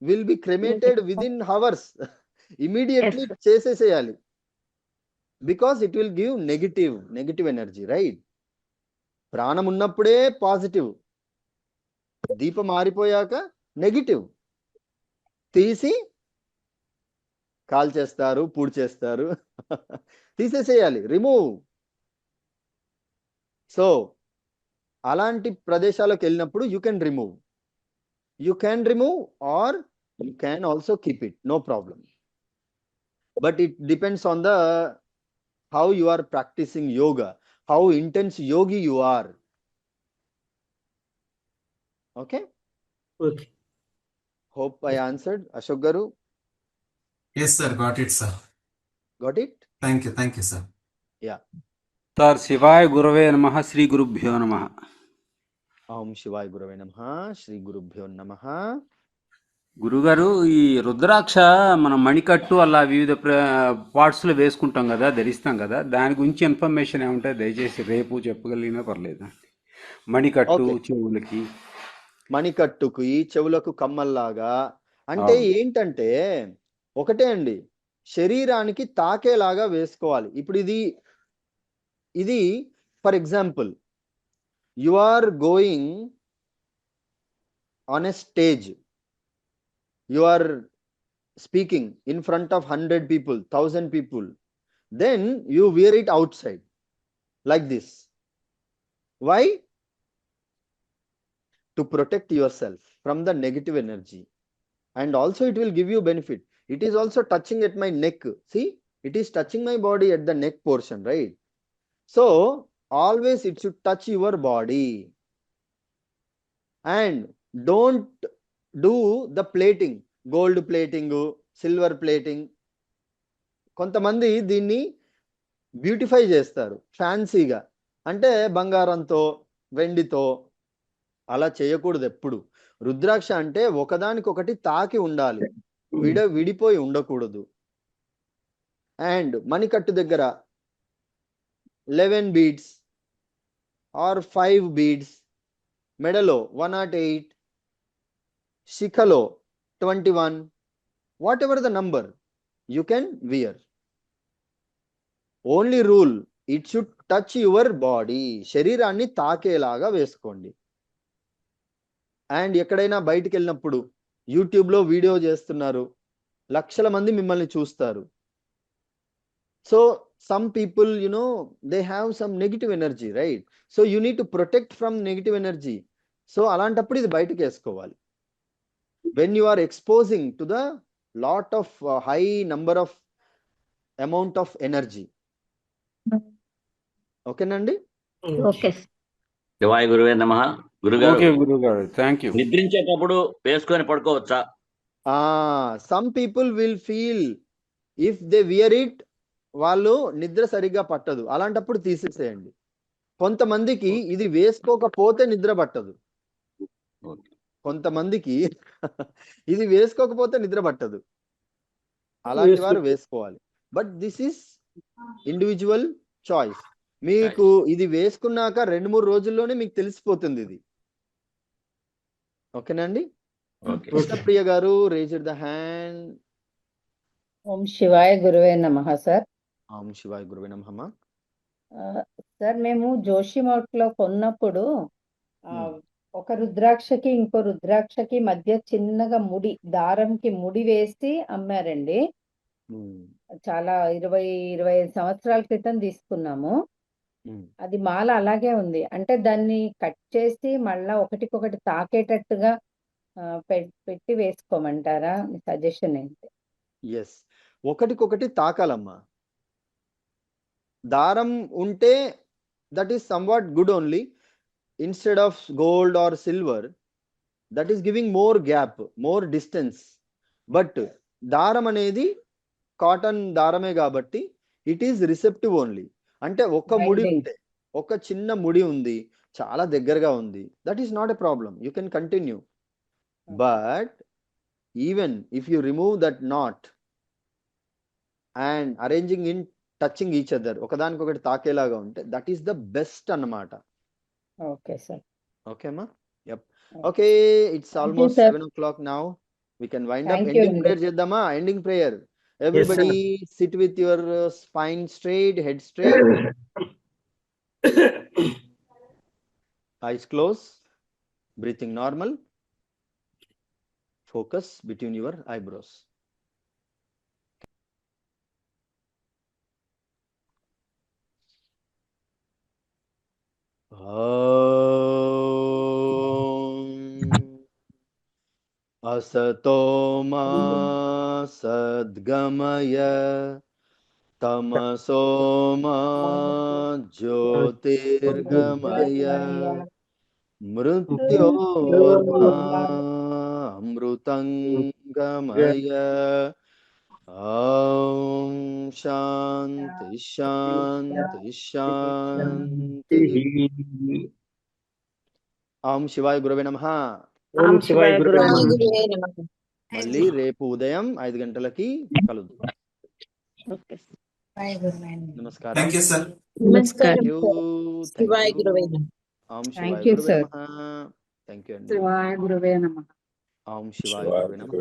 will be cremated with in hours. Immediately చేసేసేయాలి, because it will give negative energy, right? ప్రాణం ఉన్నప్పుడే positive, దీపం మారిపోయాక negative. తీసి call చేస్తారు, పూడ్ చేస్తారు, తీసేసేయాలి, remove. So అలాంటి ప్రదేశాలకు వెళ్ళినప్పుడు you can remove or you can also keep it, no problem. But it depends on the how you are practicing yoga, how intense yogi you are. Okay? Okay. Hope I answered. Ashok Garu? Yes, sir. Got it, sir. Got it? Thank you, sir. Yeah. Sir, Shivaya Gurave Namaha, Sri Gurubhyo Namaha. Om Shivaya Gurave Namaha, Sri Gurubhyo Namaha. గురుగారు, ఈ రుద్రాక్ష మనం మణికట్టు అలా వివిధ parts లో వేసుకుంటాం కదా, ధరిస్తాం కదా, దాని గురించి ఇన్ఫర్మేషన్ ఏముంటాయి దయచేసి రేపు చెప్పగలిగినా పర్లేదు. మణికట్టు చెవులకి, మణికట్టుకి చెవులకు కమ్మల్లాగా అంటే ఏంటంటే ఒకటే అండి, శరీరానికి తాకేలాగా వేసుకోవాలి. ఇప్పుడు ఇది ఇది for example you are going on a stage, you are speaking in front of 100 people, 1000 people, then you wear it outside like this. Why? To protect yourself from the negative energy, and also it will give you benefit. It is also touching at my neck. See, it is touching my body at the neck portion, right? So always it should touch your body, and don't do the plating, gold plating, silver plating. కొంతమంది దీన్ని beautify చేస్తారు ఫ్యాన్సీగా, అంటే బంగారంతో వెండితో. అలా చేయకూడదు ఎప్పుడు. రుద్రాక్ష అంటే ఒకదానికొకటి తాకి ఉండాలి, విడిపోయి ఉండకూడదు. అండ్ మణికట్టు దగ్గర 11 beads ఆర్ 5 beads, మెడలో 108, శిఖలో 21, whatever the number you can wear. Only rule, it should touch your body. శరీరాన్ని తాకేలాగా వేసుకోండి. అండ్ ఎక్కడైనా బయటికి వెళ్ళినప్పుడు యూట్యూబ్లో వీడియో చేస్తున్నారు, లక్షల మంది మిమ్మల్ని చూస్తారు. So some people, they have some negative energy, right? So you need to protect from negative energy. So అలాంటప్పుడు ఇది బయటకు వేసుకోవాలి. When you are exposing to the lot of high number of amount of energy. Okay నండి? Okay. శివాయ గురువే నమః. గురుగారు, okay గురుగారు, థ్యాంక్ యూ. నిద్రించేటప్పుడు వేసుకొని పడుకోవచ్చా? Some people will feel if they wear it, వాళ్ళు నిద్ర సరిగ్గా పట్టదు, అలాంటప్పుడు తీసేసేయండి. కొంతమందికి ఇది వేసుకోకపోతే నిద్ర పట్టదు, కొంతమందికి ఇది వేసుకోకపోతే నిద్ర పట్టదు, అలాంటి వారు వేసుకోవాలి. But this is individual choice. మీకు ఇది వేసుకున్నాక 2-3 రోజుల్లోనే మీకు తెలిసిపోతుంది ఇది. ఓకేనండి? కృష్ణప్రియ గారు, రేజ్ ద హ్యాండ్. ఓం శివాయ గురువే నమః సార్. ఓం శివాయ గురువే నమః. సార్ మేము జోషిమౌట్లో కొన్నప్పుడు ఒక రుద్రాక్షకి ఇంకో రుద్రాక్షకి మధ్య చిన్నగా దారంకి ముడి వేసి అమ్మారండి. చాలా 20-25 సంవత్సరాల క్రితం తీసుకున్నాము. అది మాల అలాగే ఉంది. అంటే దాన్ని కట్ చేసి మళ్ళా ఒకటికొకటి తాకేటట్టుగా పెట్టి వేసుకోమంటారా? మీ సజెషన్ ఏంటి? ఎస్, ఒకటికొకటి తాకాలమ్మా. దారం ఉంటే that is somewhat good only. Instead of gold or silver, that is giving more gap, more distance. But దారం అనేది కాటన్ దారమే కాబట్టి ఇట్ ఈస్ రిసెప్టివ్ ఓన్లీ. అంటే ఒక ముడి ఉంటే, ఒక చిన్న ముడి ఉంది, చాలా దగ్గరగా ఉంది, that is not a problem, you can continue. But even if you remove that not and arranging in touching each other, ఒకదానికొకటి తాకేలాగా ఉంటే దట్ ఈస్ ద బెస్ట్ అన్నమాట. Okay, sir. Okay, ma. Yep. Okay, it's almost 7 o'clock now. We can wind up. Ending prayer cheddama. Ending prayer. Everybody sit with your spine straight, head straight. Eyes closed. Breathing normal. Focus between your eyebrows. असतो मा सद्गमय तमसो मा ज्योतिर्गमय मृत्योर्मा अमृतंगमय ॐ शांति शांति शांति। ఓం శివాయ గురవే నమః. ఓం శివాయ గురువే నమః. మళ్ళీ రేపు ఉదయం 5 గంటలకి కలుద్దాం. నమస్కారం. Thank you sir. Thank you. శివాయ గురువే నమః. ఓం Thank శివాయ you, గురవే sir. నమః. థ్యాంక్ యూ అండి. శివాయ గురువే నమః. ఓం శివాయ గురవే నమః.